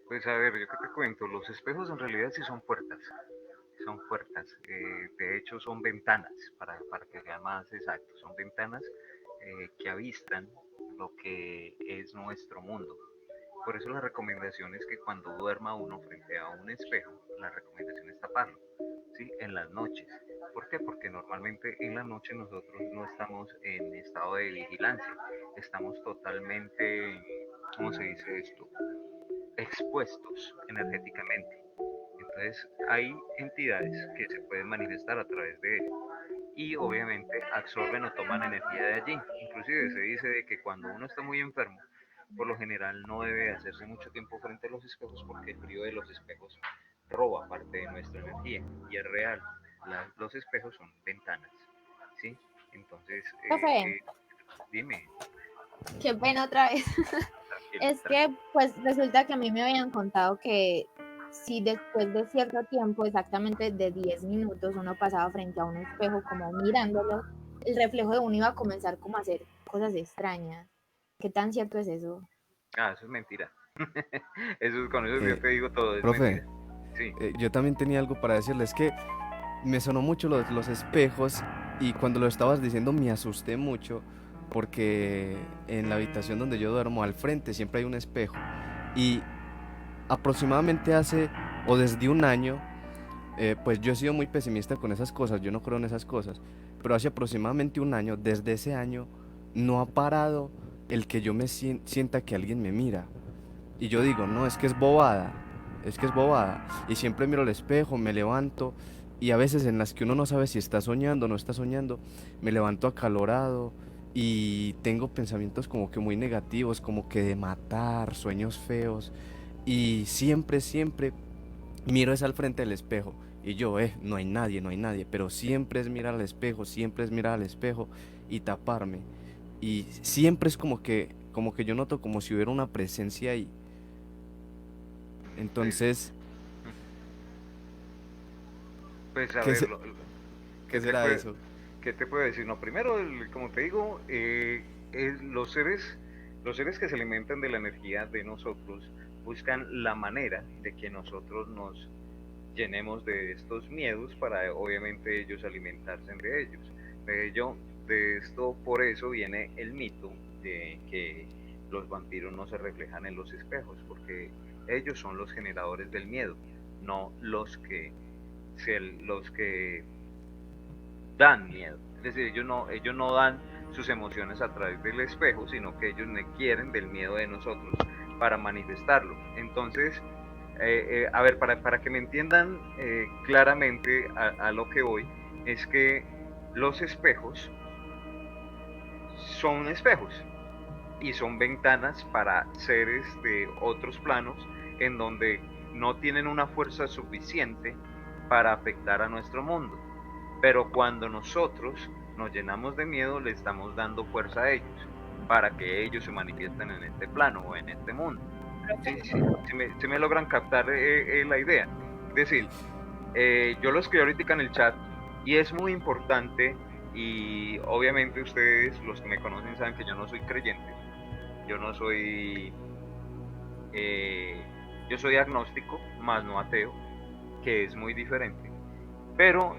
Pues a ver, yo qué te cuento, los espejos en realidad sí son puertas, de hecho son ventanas, para que sea más exacto, son ventanas que avistan lo que es nuestro mundo. Por eso la recomendación es que cuando duerma uno frente a un espejo, la recomendación es taparlo, ¿sí? En las noches. ¿Por qué? Porque normalmente en la noche nosotros no estamos en estado de vigilancia, estamos totalmente, ¿cómo se dice esto? Expuestos energéticamente. Entonces hay entidades que se pueden manifestar a través de él y obviamente absorben o toman energía de allí. Inclusive se dice de que cuando uno está muy enfermo, por lo general no debe hacerse mucho tiempo frente a los espejos porque el frío de los espejos roba parte de nuestra energía y es real. Los espejos son ventanas, ¿sí? Entonces, Profe, dime. qué pena otra vez. Es que pues resulta que a mí me habían contado que si después de cierto tiempo, exactamente de 10 minutos, uno pasaba frente a un espejo como mirándolo, el reflejo de uno iba a comenzar como a hacer cosas extrañas. ¿Qué tan cierto es eso? Ah, eso es mentira. Con eso yo te digo todo, es Profe, mentira. Sí. yo también tenía algo para decirles, que me sonó mucho los espejos y cuando lo estabas diciendo me asusté mucho porque en la habitación donde yo duermo al frente siempre hay un espejo y aproximadamente hace o desde un año, pues yo he sido muy pesimista con esas cosas, yo no creo en esas cosas, pero hace aproximadamente un año, desde ese año no ha parado el que yo me sienta que alguien me mira y yo digo, no, es que es bobada, y siempre miro al espejo, me levanto y a veces en las que uno no sabe si está soñando o no está soñando, me levanto acalorado y tengo pensamientos como que muy negativos, como que de matar, sueños feos, y siempre miro es al frente del espejo y yo, no hay nadie, no hay nadie, pero siempre es mirar al espejo, siempre es mirar al espejo y taparme. Y siempre es como que yo noto como si hubiera una presencia ahí. Pues, Entonces, pues a ¿qué, ver, se- ¿qué qué te será puede, eso? qué te puedo decir? No, primero, como te digo, los seres que se alimentan de la energía de nosotros buscan la manera de que nosotros nos llenemos de estos miedos para obviamente ellos alimentarse de ellos. De ello, de esto, por eso viene el mito de que los vampiros no se reflejan en los espejos, porque ellos son los generadores del miedo, no los que dan miedo. Es decir, ellos no dan sus emociones a través del espejo, sino que ellos quieren del miedo de nosotros para manifestarlo. Entonces, a ver, para que me entiendan claramente a lo que voy, es que los espejos son espejos y son ventanas para seres de otros planos en donde no tienen una fuerza suficiente para afectar a nuestro mundo. Pero cuando nosotros nos llenamos de miedo, le estamos dando fuerza a ellos para que ellos se manifiesten en este plano o en este mundo. Si me logran captar la idea. Es decir, yo lo escribí ahorita en el chat y es muy importante y obviamente ustedes, los que me conocen, saben que yo no soy creyente, yo no soy, eh, yo soy agnóstico, más no ateo, que es muy diferente. Pero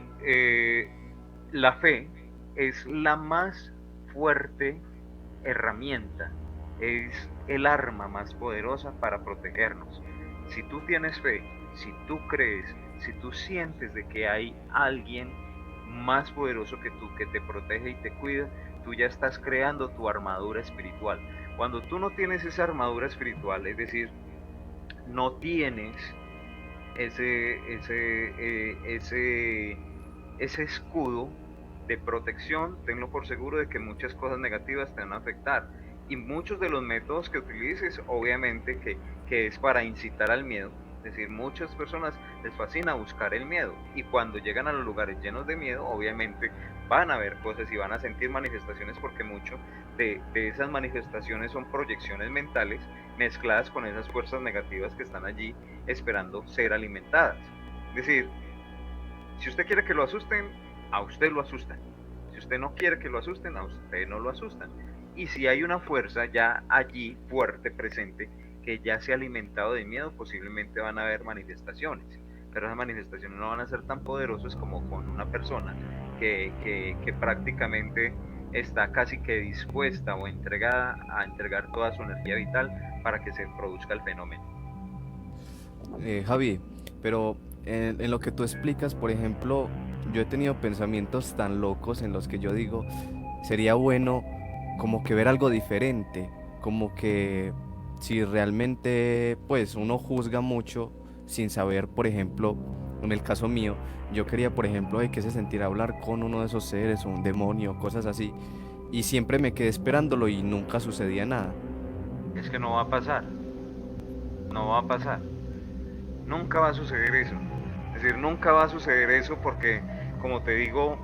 la fe es la más fuerte herramienta, es el arma más poderosa para protegernos. Si tú tienes fe, si tú crees, si tú sientes de que hay alguien más poderoso que tú que te protege y te cuida, tú ya estás creando tu armadura espiritual. Cuando tú no tienes esa armadura espiritual, es decir, no tienes ese escudo de protección, tenlo por seguro de que muchas cosas negativas te van a afectar. Y muchos de los métodos que utilices, obviamente que es para incitar al miedo. Es decir, muchas personas les fascina buscar el miedo y cuando llegan a los lugares llenos de miedo, obviamente van a ver cosas y van a sentir manifestaciones porque mucho de esas manifestaciones son proyecciones mentales mezcladas con esas fuerzas negativas que están allí esperando ser alimentadas. Es decir, si usted quiere que lo asusten, a usted lo asustan. Si usted no quiere que lo asusten, a usted no lo asustan. Y si hay una fuerza ya allí fuerte, presente, que ya se ha alimentado de miedo, posiblemente van a haber manifestaciones. Pero esas manifestaciones no van a ser tan poderosas como con una persona que prácticamente está casi que dispuesta o entregada a entregar toda su energía vital para que se produzca el fenómeno. Javi, pero en lo que tú explicas, por ejemplo, yo he tenido pensamientos tan locos en los que yo digo, sería bueno como que ver algo diferente, como que si realmente pues uno juzga mucho sin saber, por ejemplo, en el caso mío, yo quería, por ejemplo, de qué se sentirá hablar con uno de esos seres, o un demonio, cosas así, y siempre me quedé esperándolo y nunca sucedía nada. Es que no va a pasar, no va a pasar. Nunca va a suceder eso. Es decir, nunca va a suceder eso porque, como te digo,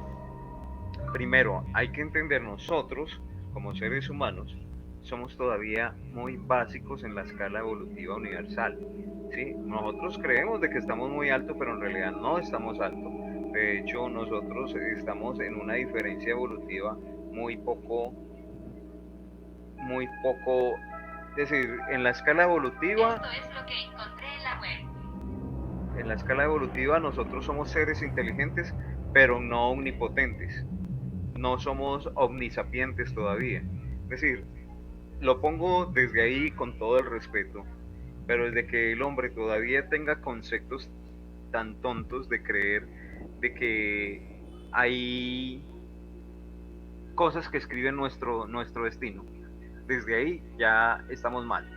primero hay que entender nosotros, como seres humanos, somos todavía muy básicos en la escala evolutiva universal. ¿Sí? Nosotros creemos de que estamos muy alto, pero en realidad no estamos alto. De hecho, nosotros estamos en una diferencia evolutiva muy poco, es decir, en la escala evolutiva. Esto es lo que encontré en la web. En la escala evolutiva nosotros somos seres inteligentes, pero no omnipotentes. No somos omnisapientes todavía. Es decir, lo pongo desde ahí con todo el respeto, pero desde que el hombre todavía tenga conceptos tan tontos de creer de que hay cosas que escriben nuestro destino, desde ahí ya estamos mal.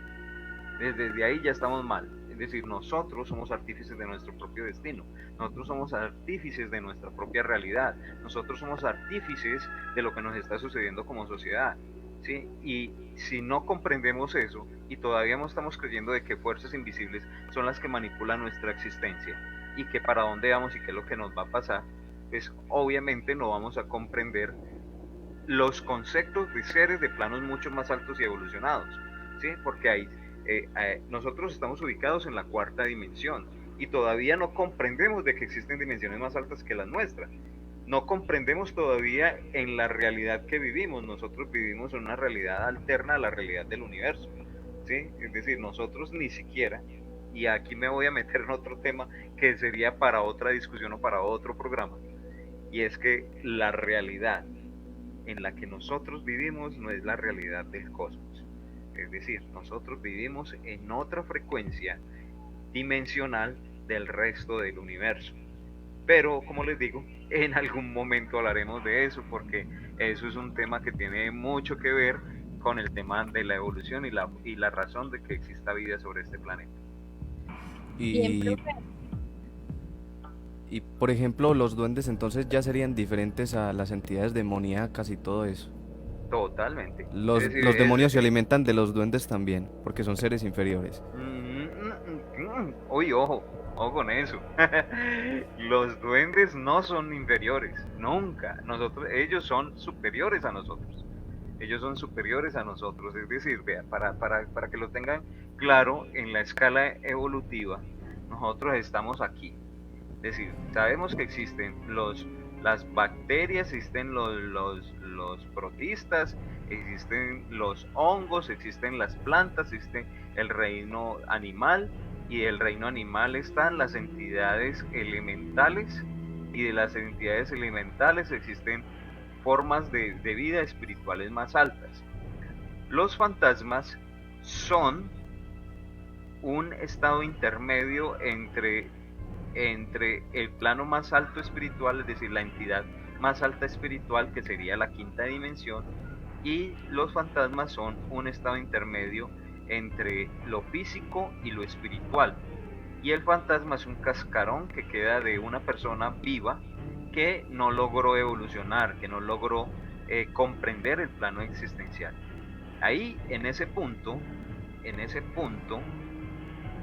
Desde ahí ya estamos mal. Es decir, nosotros somos artífices de nuestro propio destino, nosotros somos artífices de nuestra propia realidad, nosotros somos artífices de lo que nos está sucediendo como sociedad, ¿sí? Y si no comprendemos eso y todavía no estamos creyendo de que fuerzas invisibles son las que manipulan nuestra existencia y que para dónde vamos y qué es lo que nos va a pasar, pues obviamente no vamos a comprender los conceptos de seres de planos mucho más altos y evolucionados, ¿sí? Porque nosotros estamos ubicados en la cuarta dimensión y todavía no comprendemos de que existen dimensiones más altas que las nuestras. No comprendemos todavía en la realidad que vivimos. Nosotros vivimos en una realidad alterna a la realidad del universo, ¿sí? Es decir, nosotros ni siquiera, y aquí me voy a meter en otro tema que sería para otra discusión o para otro programa, y es que la realidad en la que nosotros vivimos no es la realidad del cosmos. Es decir, nosotros vivimos en otra frecuencia dimensional del resto del universo. Pero, como les digo, en algún momento hablaremos de eso, porque eso es un tema que tiene mucho que ver con el tema de la evolución y la razón de que exista vida sobre este planeta. Bien, Y, profe. y por ejemplo, los duendes entonces ya serían diferentes a las entidades demoníacas y todo eso. Totalmente. Los, Es decir, los demonios se alimentan de los duendes también, porque son seres inferiores. Uy, ojo con eso. Los duendes no son inferiores, nunca. Ellos son superiores a nosotros. Ellos son superiores a nosotros. Es decir, vea, para que lo tengan claro, en la escala evolutiva, nosotros estamos aquí. Es decir, sabemos que existen las bacterias, existen los protistas, existen los hongos, existen las plantas, existe el reino animal, y del reino animal están las entidades elementales, y de las entidades elementales existen formas de vida espirituales más altas. Los fantasmas son un estado intermedio entre el plano más alto espiritual, es decir, la entidad más alta espiritual, que sería la quinta dimensión, y los fantasmas son un estado intermedio entre lo físico y lo espiritual. Y el fantasma es un cascarón que queda de una persona viva que no logró evolucionar, que no logró comprender el plano existencial. Ahí, en ese punto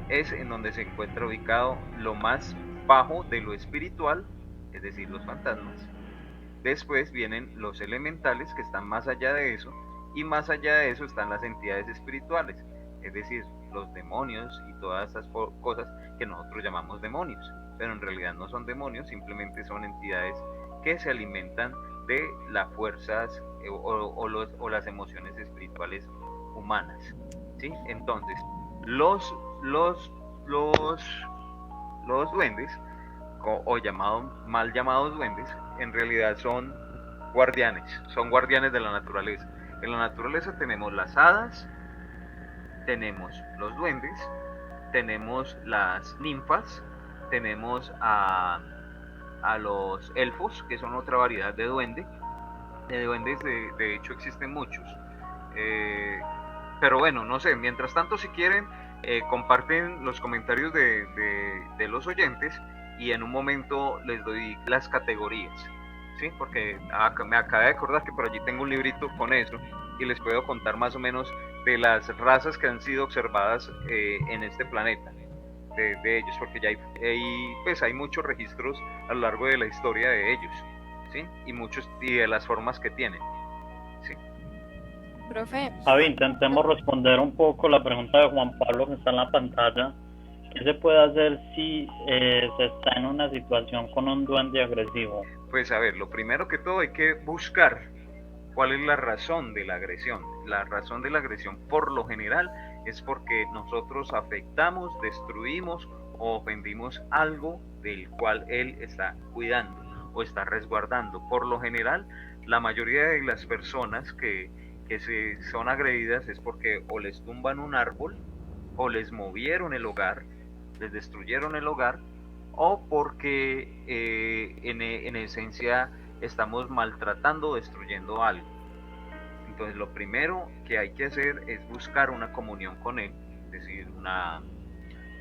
es en donde se encuentra ubicado lo más bajo de lo espiritual, es decir, los fantasmas. Después vienen los elementales, que están más allá de eso, y más allá de eso están las entidades espirituales, es decir, los demonios y todas esas cosas que nosotros llamamos demonios, pero en realidad no son demonios, simplemente son entidades que se alimentan de las fuerzas o las emociones espirituales humanas, ¿sí? Entonces, los duendes, o mal llamados duendes, en realidad son guardianes de la naturaleza. En la naturaleza tenemos las hadas, tenemos los duendes, tenemos las ninfas, tenemos a los elfos, que son otra variedad de duende. De duendes, de hecho, existen muchos. Pero bueno, no sé, mientras tanto, si quieren, comparten los comentarios de los oyentes, y en un momento les doy las categorías, ¿sí? Porque me acabé de acordar que por allí tengo un librito con eso, y les puedo contar más o menos de las razas que han sido observadas en este planeta, de ellos, porque ya hay muchos registros a lo largo de la historia de ellos, ¿sí? Y de las formas que tienen, ¿sí? Profe, Javi, intentemos responder un poco la pregunta de Juan Pablo que está en la pantalla. ¿Qué se puede hacer si se está en una situación con un duende agresivo? Pues a ver, lo primero que todo hay que buscar cuál es la razón de la agresión. La razón de la agresión, por lo general, es porque nosotros afectamos, destruimos o ofendimos algo del cual él está cuidando o está resguardando. Por lo general, la mayoría de las personas que son agredidas es porque o les tumban un árbol, o les movieron el hogar, les destruyeron el hogar, o porque en esencia estamos maltratando o destruyendo algo. Entonces lo primero que hay que hacer es buscar una comunión con él, es decir,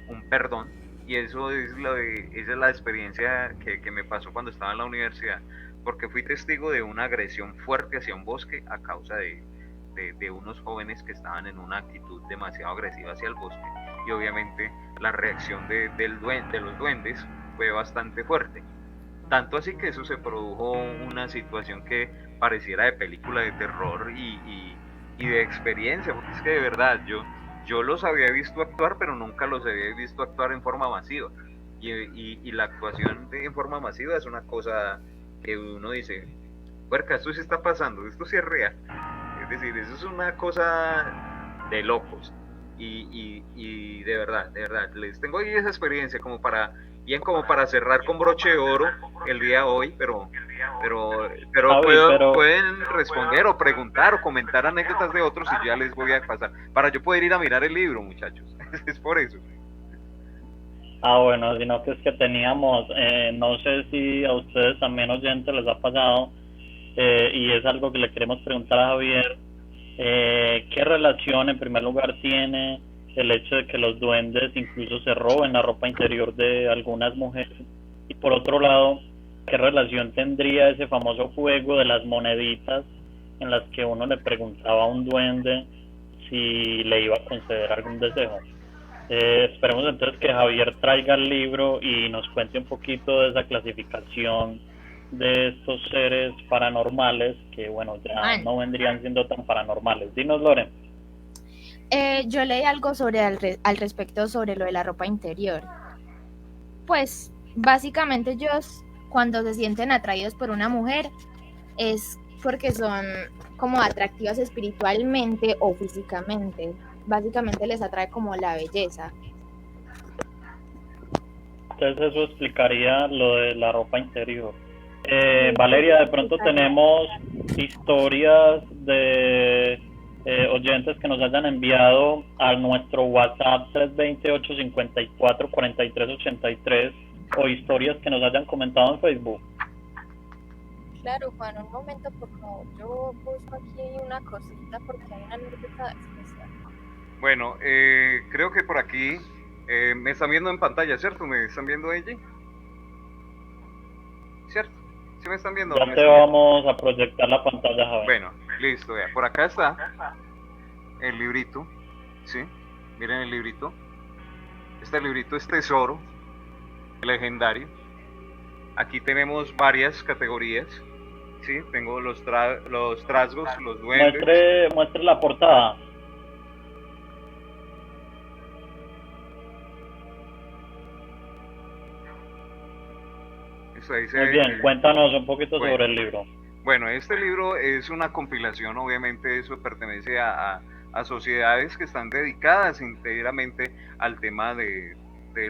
un perdón, y eso es esa es la experiencia que me pasó cuando estaba en la universidad, porque fui testigo de una agresión fuerte hacia un bosque a causa de unos jóvenes que estaban en una actitud demasiado agresiva hacia el bosque, y obviamente la reacción de los duendes fue bastante fuerte. Tanto así que eso se produjo una situación que pareciera de película de terror y de experiencia, porque es que de verdad yo los había visto actuar, pero nunca los había visto actuar en forma masiva. Y la actuación en forma masiva es una cosa que uno dice, puerca, esto sí está pasando, esto sí es real. Es decir, eso es una cosa de locos. Y de verdad, les tengo ahí esa experiencia como para cerrar con broche de oro el día de hoy, pero pueden responder o preguntar o comentar anécdotas de otros y yo ya les voy a pasar, para yo poder ir a mirar el libro, muchachos. Es por eso. Bueno, sino que es que teníamos, no sé si a ustedes también oyentes les ha pasado, y es algo que le queremos preguntar a Javier, ¿qué relación en primer lugar tiene el hecho de que los duendes incluso se roben la ropa interior de algunas mujeres? Y por otro lado, ¿qué relación tendría ese famoso juego de las moneditas en las que uno le preguntaba a un duende si le iba a conceder algún deseo? Esperemos entonces que Javier traiga el libro y nos cuente un poquito de esa clasificación de estos seres paranormales que, bueno, ya no vendrían siendo tan paranormales. Dinos, Loren. Yo leí algo sobre al respecto sobre lo de la ropa interior. Pues básicamente ellos cuando se sienten atraídos por una mujer es porque son como atractivas espiritualmente o físicamente. Básicamente les atrae como la belleza. Entonces eso explicaría lo de la ropa interior. Valeria, de pronto tenemos historias de oyentes que nos hayan enviado a nuestro WhatsApp 328-854-4383 o historias que nos hayan comentado en Facebook. Claro, Juan, un momento, por favor. Yo busco aquí una cosita porque hay una anécdota especial. Bueno, creo que por aquí me están viendo en pantalla, ¿cierto? ¿Me están viendo ella? ¿Cierto? ¿Sí me están viendo? Ya te vamos a proyectar la pantalla, Javier. Bueno, listo, ya. Por acá está el librito, ¿sí? Miren el librito. Este librito es tesoro, legendario. Aquí tenemos varias categorías, ¿sí? Tengo los trasgos, los duendes. Muestre la portada. Eso dice, muy bien, cuéntanos un poquito sobre el libro. Bueno, este libro es una compilación, obviamente eso pertenece a sociedades que están dedicadas íntegramente al tema de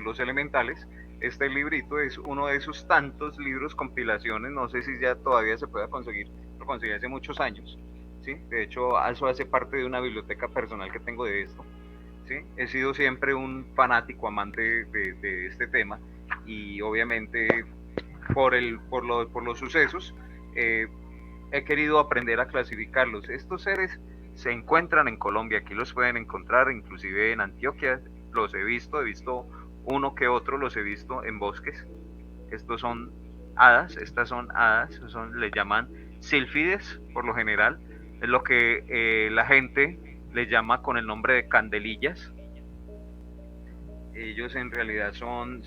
los elementales. Este librito es uno de esos tantos libros, compilaciones, no sé si ya todavía se pueda conseguir, lo conseguí hace muchos años, ¿sí? De hecho, eso hace parte de una biblioteca personal que tengo de esto, ¿sí? He sido siempre un fanático, amante de este tema, y obviamente por los sucesos he querido aprender a clasificarlos. Estos seres se encuentran en Colombia, aquí los pueden encontrar, inclusive en Antioquia los he visto uno que otro los he visto en bosques. Estos son hadas, le llaman sílfides por lo general, es lo que la gente le llama con el nombre de candelillas. Ellos en realidad son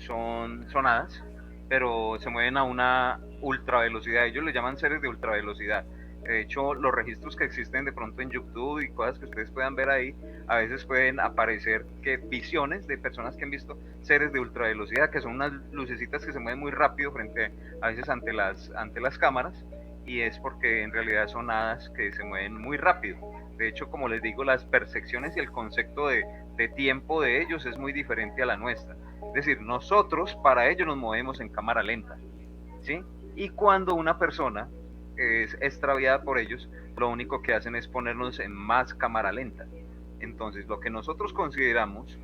hadas, pero se mueven a una ultravelocidad, ellos le llaman seres de ultravelocidad. De hecho, los registros que existen de pronto en YouTube y cosas que ustedes puedan ver ahí, a veces pueden aparecer visiones de personas que han visto seres de ultravelocidad, que son unas lucecitas que se mueven muy rápido a veces ante las cámaras, y es porque en realidad son hadas que se mueven muy rápido. De hecho, como les digo, las percepciones y el concepto de tiempo de ellos es muy diferente a la nuestra. Es decir, nosotros para ellos nos movemos en cámara lenta, ¿sí? Y cuando una persona es extraviada por ellos, lo único que hacen es ponernos en más cámara lenta. Entonces, lo que nosotros consideramos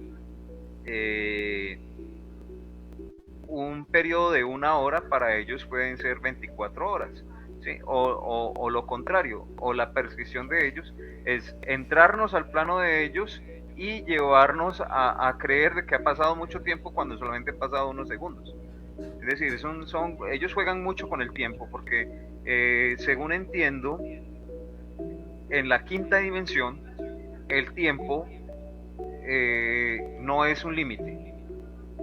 un periodo de 1 hora, para ellos pueden ser 24 horas, ¿sí? O lo contrario, o la percepción de ellos es entrarnos al plano de ellos y llevarnos a creer de que ha pasado mucho tiempo cuando solamente han pasado unos segundos. Es decir, ellos juegan mucho con el tiempo porque, según entiendo, en la quinta dimensión, el tiempo no es un límite.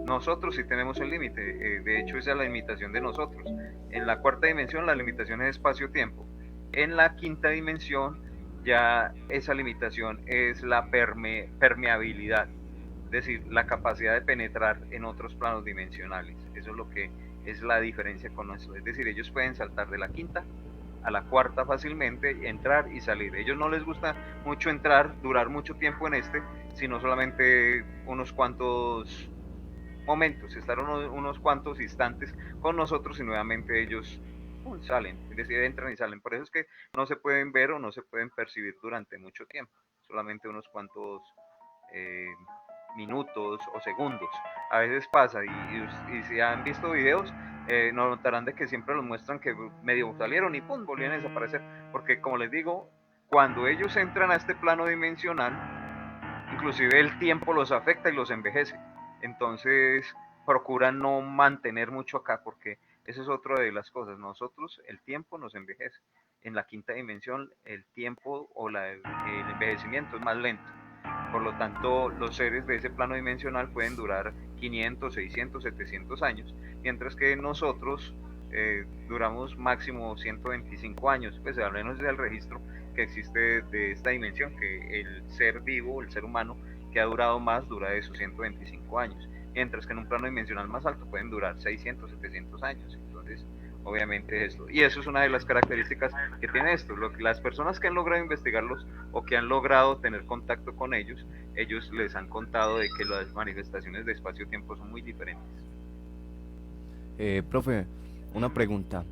Nosotros sí tenemos el límite, de hecho esa es la limitación de nosotros. En la cuarta dimensión la limitación es espacio-tiempo. En la quinta dimensión ya esa limitación es la permeabilidad, es decir, la capacidad de penetrar en otros planos dimensionales. Eso es lo que es la diferencia con nosotros. Es decir, ellos pueden saltar de la quinta a la cuarta fácilmente, entrar y salir. A ellos no les gusta mucho entrar, durar mucho tiempo en sino solamente unos cuantos momentos, estar unos cuantos instantes con nosotros y nuevamente ellos salen, es decir, entran y salen. Por eso es que no se pueden ver o no se pueden percibir durante mucho tiempo, solamente unos cuantos minutos o segundos. A veces pasa y si han visto videos, notarán de que siempre los muestran que medio salieron y pum, volvían a desaparecer, porque como les digo, cuando ellos entran a este plano dimensional, inclusive el tiempo los afecta y los envejece. Entonces procuran no mantener mucho acá, porque eso es otra de las cosas. Nosotros, el tiempo nos envejece. En la quinta dimensión, el tiempo o el envejecimiento es más lento. Por lo tanto, los seres de ese plano dimensional pueden durar 500, 600, 700 años, mientras que nosotros duramos máximo 125 años, pues al menos es el registro que existe de esta dimensión, que el ser vivo, el ser humano, que ha durado más, dura de esos 125 años, mientras que en un plano dimensional más alto pueden durar 600, 700 años. Entonces, obviamente esto, y eso es una de las características que tiene esto, las personas que han logrado investigarlos o que han logrado tener contacto con ellos les han contado de que las manifestaciones de espacio-tiempo son muy diferentes. Profe, una pregunta.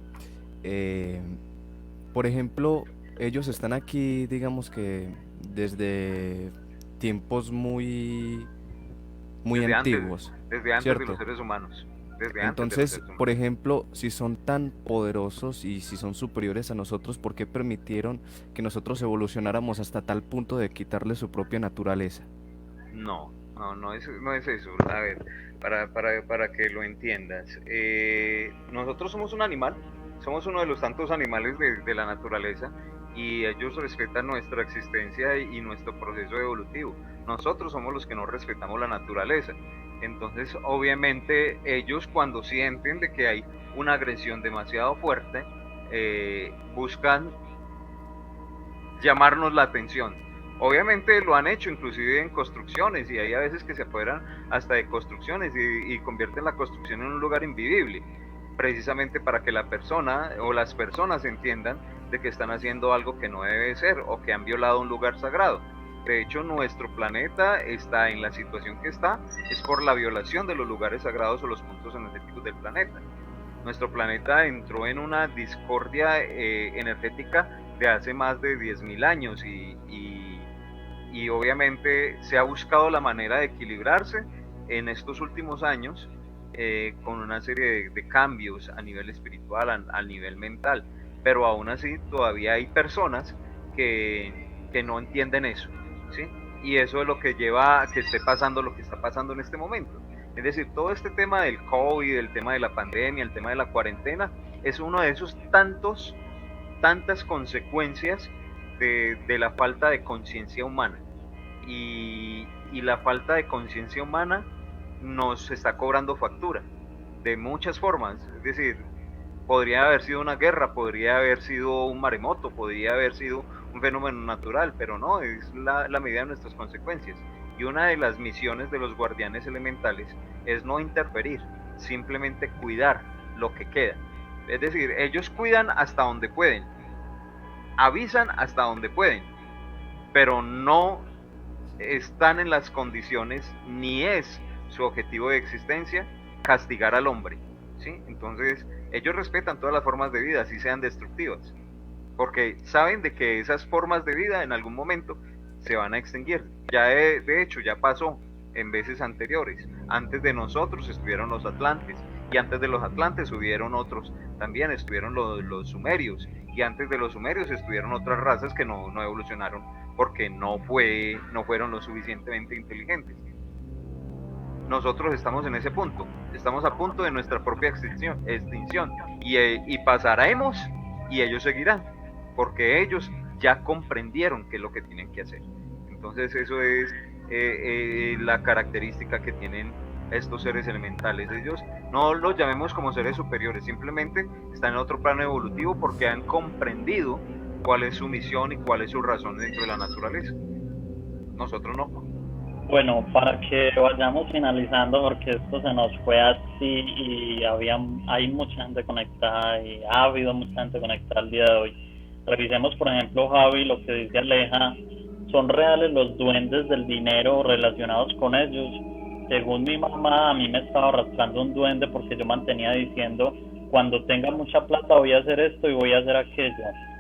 Por ejemplo, ellos están aquí, digamos que desde tiempos muy Desde antiguos, desde antes de ¿cierto? los seres humanos. Desde antes de los Entonces, seres humanos. por ejemplo, si son tan poderosos y si son superiores a nosotros, ¿por qué permitieron que nosotros evolucionáramos hasta tal punto de quitarle su propia naturaleza? No es eso. A ver, para que lo entiendas. Nosotros somos un animal, somos uno de los tantos animales de la naturaleza, y ellos respetan nuestra existencia y nuestro proceso evolutivo. Nosotros somos los que no respetamos la naturaleza. Entonces, obviamente, ellos cuando sienten de que hay una agresión demasiado fuerte, buscan llamarnos la atención. Obviamente lo han hecho inclusive en construcciones, y hay a veces que se apoderan hasta de construcciones y convierten la construcción en un lugar invivible, precisamente para que la persona o las personas entiendan de que están haciendo algo que no debe ser o que han violado un lugar sagrado. De hecho, nuestro planeta está en la situación que está, es por la violación de los lugares sagrados o los puntos energéticos del planeta. Nuestro planeta entró en una discordia energética de hace más de 10.000 años y obviamente se ha buscado la manera de equilibrarse en estos últimos años con una serie de cambios a nivel espiritual, a nivel mental, pero aún así todavía hay personas que no entienden eso, ¿sí? Y eso es lo que lleva a que esté pasando lo que está pasando en este momento. Es decir, todo este tema del COVID, el tema de la pandemia, el tema de la cuarentena, es uno de esos tantas consecuencias de la falta de conciencia humana. Y la falta de conciencia humana nos está cobrando factura de muchas formas. Es decir, podría haber sido una guerra, podría haber sido un maremoto, podría haber sido un fenómeno natural, pero no, es la medida de nuestras consecuencias. Y una de las misiones de los guardianes elementales es no interferir, simplemente cuidar lo que queda. Es decir, ellos cuidan hasta donde pueden, avisan hasta donde pueden, pero no están en las condiciones, ni es su objetivo de existencia castigar al hombre, ¿sí? Entonces, ellos respetan todas las formas de vida, así sean destructivas, porque saben de que esas formas de vida en algún momento se van a extinguir. Ya de hecho ya pasó en veces anteriores. Antes de nosotros estuvieron los atlantes, y antes de los atlantes hubieron otros, también estuvieron los sumerios, y antes de los sumerios estuvieron otras razas que no evolucionaron porque no fueron lo suficientemente inteligentes. Nosotros estamos en ese punto, estamos a punto de nuestra propia extinción y pasaremos y ellos seguirán, porque ellos ya comprendieron qué es lo que tienen que hacer. Entonces eso es la característica que tienen estos seres elementales. Ellos no los llamemos como seres superiores, simplemente están en otro plano evolutivo porque han comprendido cuál es su misión y cuál es su razón dentro de la naturaleza. Nosotros no. Bueno, para que vayamos finalizando, porque esto se nos fue así y hay mucha gente conectada y ha habido mucha gente conectada el día de hoy. Revisemos, por ejemplo, Javi, lo que dice Aleja. ¿Son reales los duendes del dinero relacionados con ellos? Según mi mamá, a mí me estaba arrastrando un duende porque yo mantenía diciendo, cuando tenga mucha plata voy a hacer esto y voy a hacer aquello.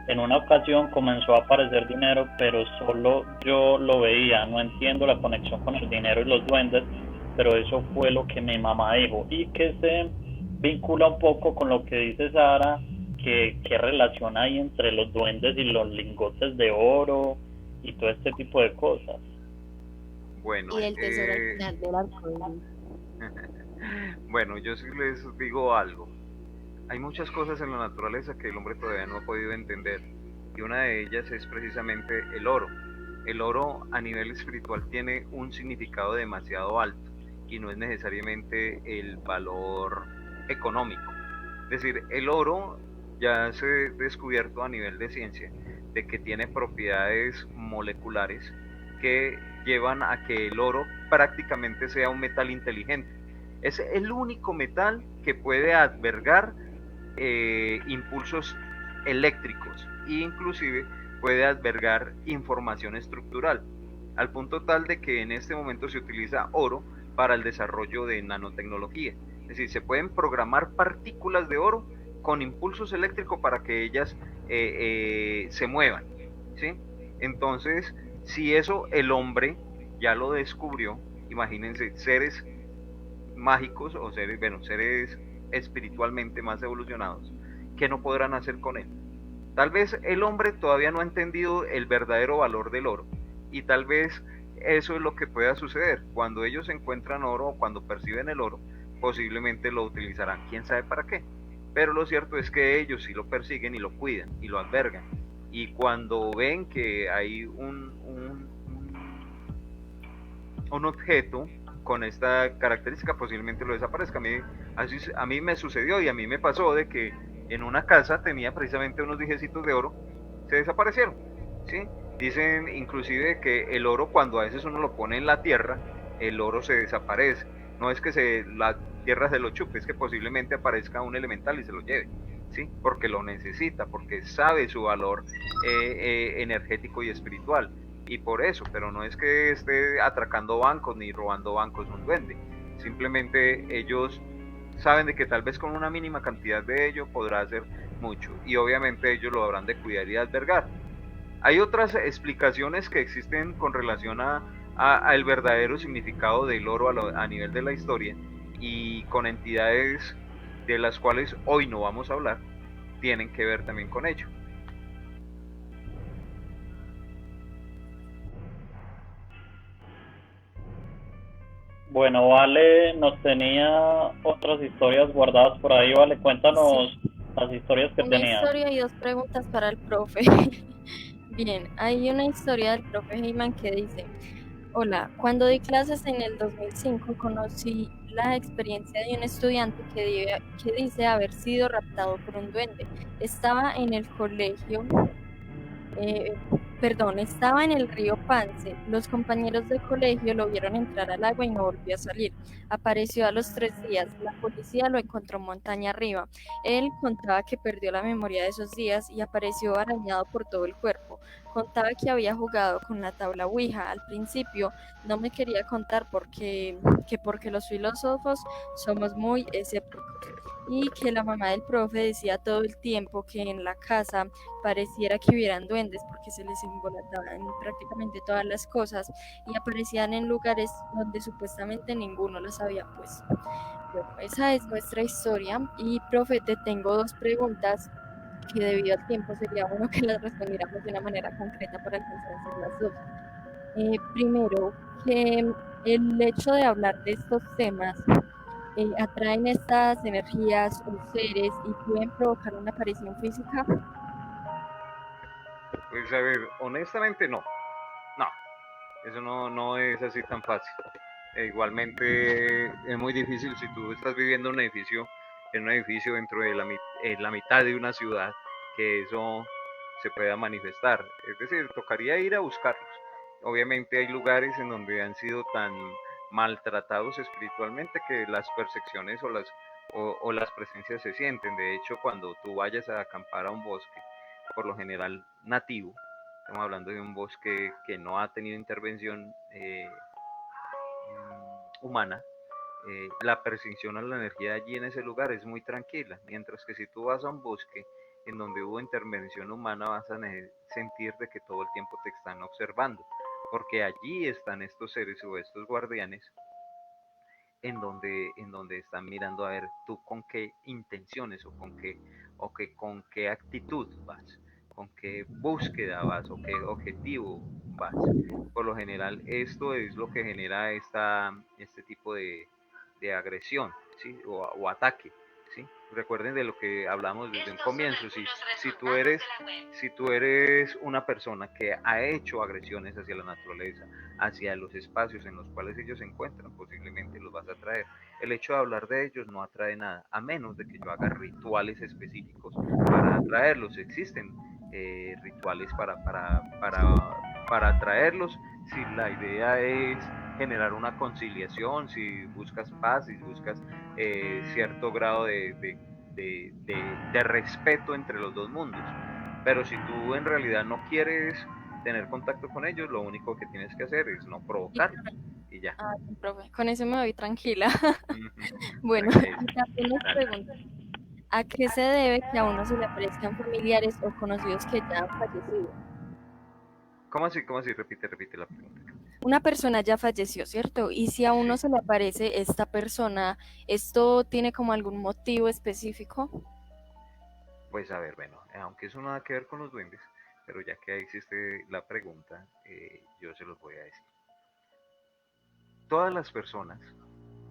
En una ocasión comenzó a aparecer dinero, pero solo yo lo veía. No entiendo la conexión con el dinero y los duendes, pero eso fue lo que mi mamá dijo. Y que se vincula un poco con lo que dice Sara, que qué relación hay entre los duendes y los lingotes de oro y todo este tipo de cosas. Bueno, Y el tesoro al final del arcoíris. bueno, yo sí les digo algo. Hay muchas cosas en la naturaleza que el hombre todavía no ha podido entender, y una de ellas es precisamente el oro. El oro a nivel espiritual tiene un significado demasiado alto y no es necesariamente el valor económico. Es decir, el oro ya se ha descubierto a nivel de ciencia de que tiene propiedades moleculares que llevan a que el oro prácticamente sea un metal inteligente. Es el único metal que puede albergar impulsos eléctricos e inclusive puede albergar información estructural, al punto tal de que en este momento se utiliza oro para el desarrollo de nanotecnología. Es decir, se pueden programar partículas de oro con impulsos eléctricos para que ellas se muevan, ¿sí? Entonces, si eso el hombre ya lo descubrió, imagínense seres mágicos o seres espiritualmente más evolucionados, que no podrán hacer con él. Tal vez el hombre todavía no ha entendido el verdadero valor del oro, y tal vez eso es lo que pueda suceder. Cuando ellos encuentran oro o cuando perciben el oro, posiblemente lo utilizarán, quién sabe para qué. Pero lo cierto es que ellos sí lo persiguen y lo cuidan y lo albergan. Y cuando ven que hay un objeto con esta característica, posiblemente lo desaparezca. A mí me sucedió y a mí me pasó de que en una casa tenía precisamente unos dijecitos de oro, se desaparecieron, ¿sí? Dicen inclusive que el oro, cuando a veces uno lo pone en la tierra, el oro se desaparece. No es que la tierra se lo chupe, es que posiblemente aparezca un elemental y se lo lleve, ¿sí? Porque lo necesita, porque sabe su valor energético y espiritual. Y por eso, pero no es que esté atracando bancos ni robando bancos un duende. Simplemente ellos saben de que tal vez con una mínima cantidad de ello podrá hacer mucho. Y obviamente ellos lo habrán de cuidar y de albergar. Hay otras explicaciones que existen con relación al verdadero significado del oro a nivel de la historia, y con entidades de las cuales hoy no vamos a hablar, tienen que ver también con ello. Bueno, Vale nos tenía otras historias guardadas por ahí. Vale, cuéntanos las historias que Una tenías. historia y 2 preguntas para el profe. Bien, hay una historia del profe Heyman que dice: hola, cuando di clases en el 2005 conocí la experiencia de un estudiante que dice haber sido raptado por un duende. Estaba en el colegio, estaba en el río Pance. Los compañeros del colegio lo vieron entrar al agua y no volvió a salir. Apareció a los 3 días. La policía lo encontró montaña arriba. Él contaba que perdió la memoria de esos días y apareció arañado por todo el cuerpo. Contaba que había jugado con la tabla Ouija. Al principio no me quería contar porque los filósofos somos muy escépticos, y que la mamá del profe decía todo el tiempo que en la casa pareciera que hubieran duendes porque se les embolataban prácticamente todas las cosas y aparecían en lugares donde supuestamente ninguno las había puesto. Bueno, esa es nuestra historia. Y profe, te tengo 2 preguntas aunque debido al tiempo sería bueno que las respondiéramos de una manera concreta para alcanzar a hacer las dos. Primero, que el hecho de hablar de estos temas atraen estas energías o seres y pueden provocar una aparición física. Pues a ver, honestamente no. No, eso no es así tan fácil. Igualmente es muy difícil si tú estás viviendo en un edificio dentro de la mitad de una ciudad, que eso se pueda manifestar. Es decir, tocaría ir a buscarlos. Obviamente hay lugares en donde han sido tan maltratados espiritualmente que las percepciones o las presencias se sienten. De hecho, cuando tú vayas a acampar a un bosque, por lo general nativo, estamos hablando de un bosque que no ha tenido intervención humana, la percepción a la energía allí en ese lugar es muy tranquila, mientras que si tú vas a un bosque en donde hubo intervención humana vas a sentir de que todo el tiempo te están observando, porque allí están estos seres o estos guardianes en donde están mirando a ver tú con qué intenciones con qué actitud vas, con qué búsqueda vas o qué objetivo vas. Por lo general esto es lo que genera este tipo de agresión, ¿sí? O ataque. ¿Sí? Recuerden de lo que hablamos desde un comienzo. Si tú eres una persona que ha hecho agresiones hacia la naturaleza, hacia los espacios en los cuales ellos se encuentran, posiblemente los vas a atraer. El hecho de hablar de ellos no atrae nada, a menos de que yo haga rituales específicos para atraerlos. Existen rituales para atraerlos, si la idea es generar una conciliación, si buscas paz, si buscas cierto grado de respeto entre los dos mundos. Pero si tú en realidad no quieres tener contacto con ellos, lo único que tienes que hacer es no provocarlos y ya. Ah, profe, con eso me voy tranquila. Bueno, Tranquilo. y también nos Dale. preguntan, ¿a qué se debe que a uno se le aparezcan familiares o conocidos que ya han fallecido? ¿Cómo así? ¿Cómo así? Repite la pregunta. Una persona ya falleció, ¿cierto? Y si a uno Sí. se le aparece esta persona, ¿esto tiene como algún motivo específico? Pues a ver, bueno, aunque eso nada que ver con los duendes, pero ya que existe la pregunta, yo se los voy a decir. Todas las personas,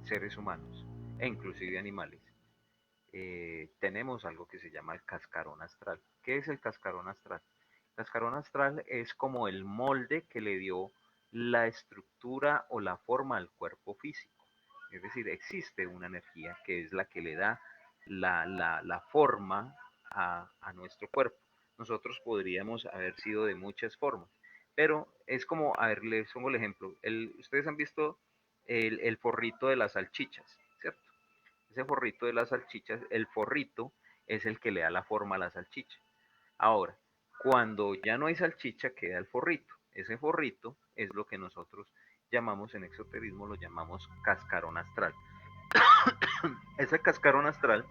seres humanos e inclusive animales, tenemos algo que se llama el cascarón astral. ¿Qué es el cascarón astral? El cascarón astral es como el molde que le dio la estructura o la forma al cuerpo físico. Es decir, existe una energía que es la que le da la forma a nuestro cuerpo. Nosotros podríamos haber sido de muchas formas, pero es como, a ver, les pongo el ejemplo. Ustedes han visto el forrito de las salchichas, ¿cierto? Ese forrito de las salchichas, el forrito es el que le da la forma a la salchicha. Ahora, cuando ya no hay salchicha, queda el forrito. Ese forrito es lo que nosotros llamamos en exoterismo, lo llamamos cascarón astral. Ese cascarón astral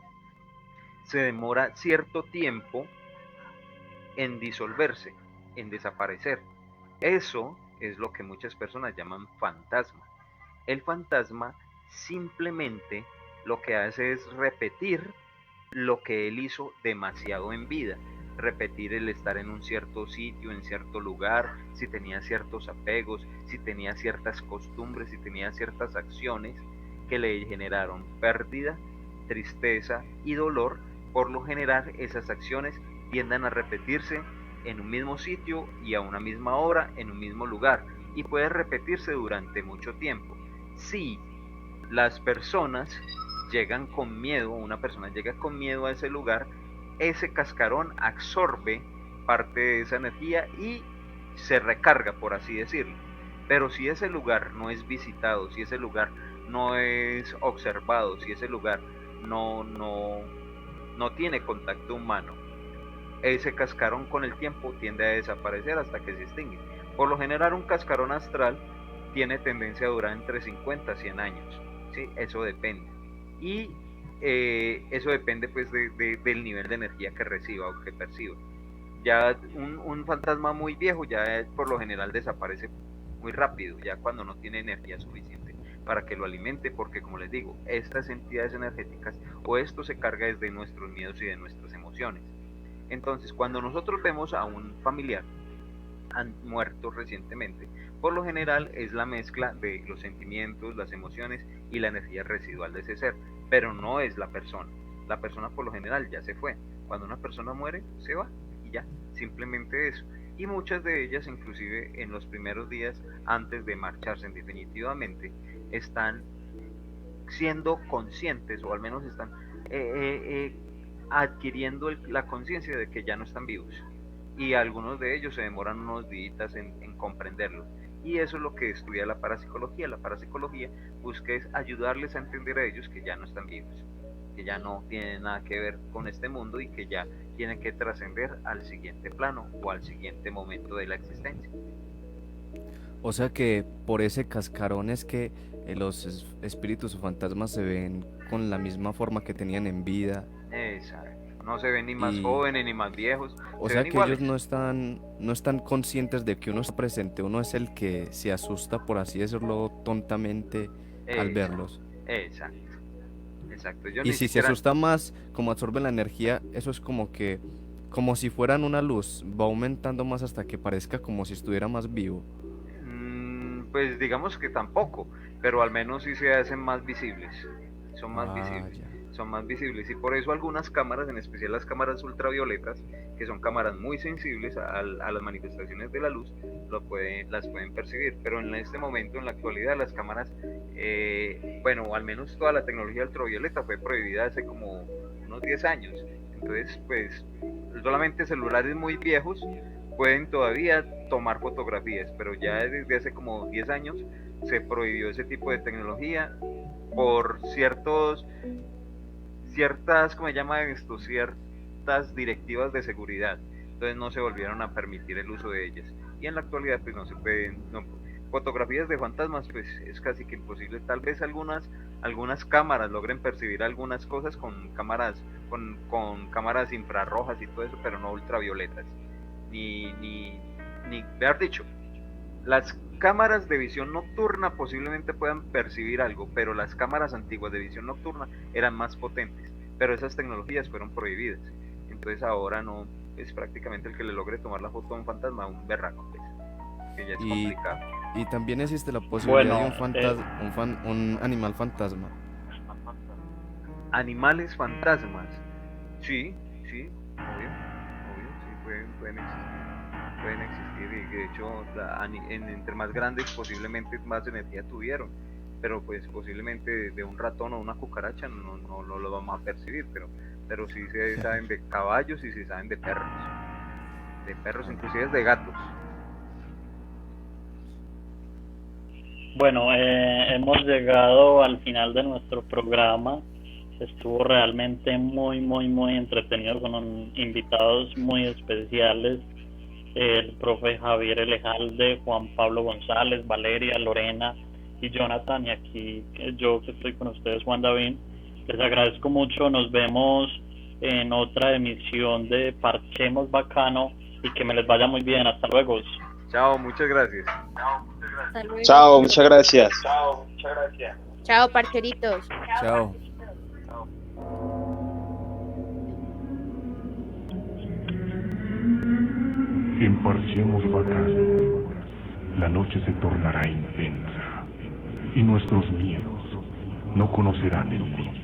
se demora cierto tiempo en disolverse, en desaparecer. Eso es lo que muchas personas llaman fantasma. El fantasma simplemente lo que hace es repetir lo que él hizo demasiado en vida. Repetir el estar en un cierto sitio, en cierto lugar, si tenía ciertos apegos, si tenía ciertas costumbres, si tenía ciertas acciones que le generaron pérdida, tristeza y dolor. Por lo general, esas acciones tienden a repetirse en un mismo sitio y a una misma hora, en un mismo lugar, y puede repetirse durante mucho tiempo. Si las personas llegan con miedo, una persona llega con miedo a ese lugar, ese cascarón absorbe parte de esa energía y se recarga, por así decirlo. Pero si ese lugar no es visitado, si ese lugar no es observado, si ese lugar no tiene contacto humano, ese cascarón con el tiempo tiende a desaparecer hasta que se extingue. Por lo general, un cascarón astral tiene tendencia a durar entre 50 a 100 años, ¿sí? Eso depende. Y eso depende pues del nivel de energía que reciba o que perciba. Ya un fantasma muy viejo ya por lo general desaparece muy rápido, ya cuando no tiene energía suficiente para que lo alimente, porque como les digo, estas entidades energéticas o esto se carga desde nuestros miedos y de nuestras emociones. Entonces, cuando nosotros vemos a un familiar muerto recientemente, por lo general es la mezcla de los sentimientos, las emociones y la energía residual de ese ser, pero no es la persona. La persona por lo general ya se fue. Cuando una persona muere, se va y ya, simplemente eso. Y muchas de ellas, inclusive en los primeros días antes de marcharse definitivamente, están siendo conscientes, o al menos están adquiriendo la conciencia de que ya no están vivos. Y algunos de ellos se demoran unos días en comprenderlo. Y eso es lo que estudia la parapsicología. La parapsicología busca es ayudarles a entender a ellos que ya no están vivos, que ya no tienen nada que ver con este mundo y que ya tienen que trascender al siguiente plano o al siguiente momento de la existencia. O sea que por ese cascarón es que los espíritus o fantasmas se ven con la misma forma que tenían en vida. Exacto. No se ven ni más Y- jóvenes ni más viejos. O se sea ven que iguales. ellos no están conscientes de que uno está presente, uno es el que se asusta, por así decirlo, tontamente al Exacto. verlos. Exacto. Exacto. Ellos Y ni si se siquiera- asusta más, como absorben la energía, eso es como que, como si fueran una luz, va aumentando más hasta que parezca como si estuviera más vivo. Pues digamos que tampoco, pero al menos sí se hacen más visibles. Son más visibles. ya. Son más visibles y por eso algunas cámaras, en especial las cámaras ultravioletas, que son cámaras muy sensibles a las manifestaciones de la luz, las pueden percibir. Pero en este momento, en la actualidad, las cámaras, bueno, al menos toda la tecnología ultravioleta fue prohibida hace como unos 10 años. Entonces, pues, solamente celulares muy viejos pueden todavía tomar fotografías, pero ya desde hace como 10 años se prohibió ese tipo de tecnología por ciertas, ¿cómo se llama esto? Ciertas directivas de seguridad. Entonces no se volvieron a permitir el uso de ellas. Y en la actualidad pues no se pueden, fotografías de fantasmas pues es casi que imposible. Tal vez algunas cámaras logren percibir algunas cosas con cámaras infrarrojas y todo eso, pero no ultravioletas. Ni mejor dicho, las cámaras de visión nocturna posiblemente puedan percibir algo, pero las cámaras antiguas de visión nocturna eran más potentes, pero esas tecnologías fueron prohibidas. Entonces ahora no es prácticamente el que le logre tomar la foto a un fantasma, un berraco, pues, que ya es complicado. Y también existe la posibilidad de Bueno, un animal fantasma. Animales fantasmas, sí, obvio, sí, pueden existir y de hecho entre más grandes posiblemente más energía tuvieron, pero pues posiblemente de un ratón o una cucaracha no lo vamos a percibir, pero sí se saben de caballos y se saben de perros inclusive de gatos. Bueno, hemos llegado al final de nuestro programa. Estuvo realmente muy, muy, muy entretenido con invitados muy especiales. El profe Javier Elejalde, Juan Pablo González, Valeria, Lorena y Jonathan, y aquí yo que estoy con ustedes, Juan David. Les agradezco mucho, nos vemos en otra emisión de Parchemos Bacano y que me les vaya muy bien. Hasta luego. Chao, muchas gracias. Hasta luego. Chao, muchas gracias. Chao, parcheritos. Chao. Emparchemos bacano. La noche se tornará intensa y nuestros miedos no conocerán el límite.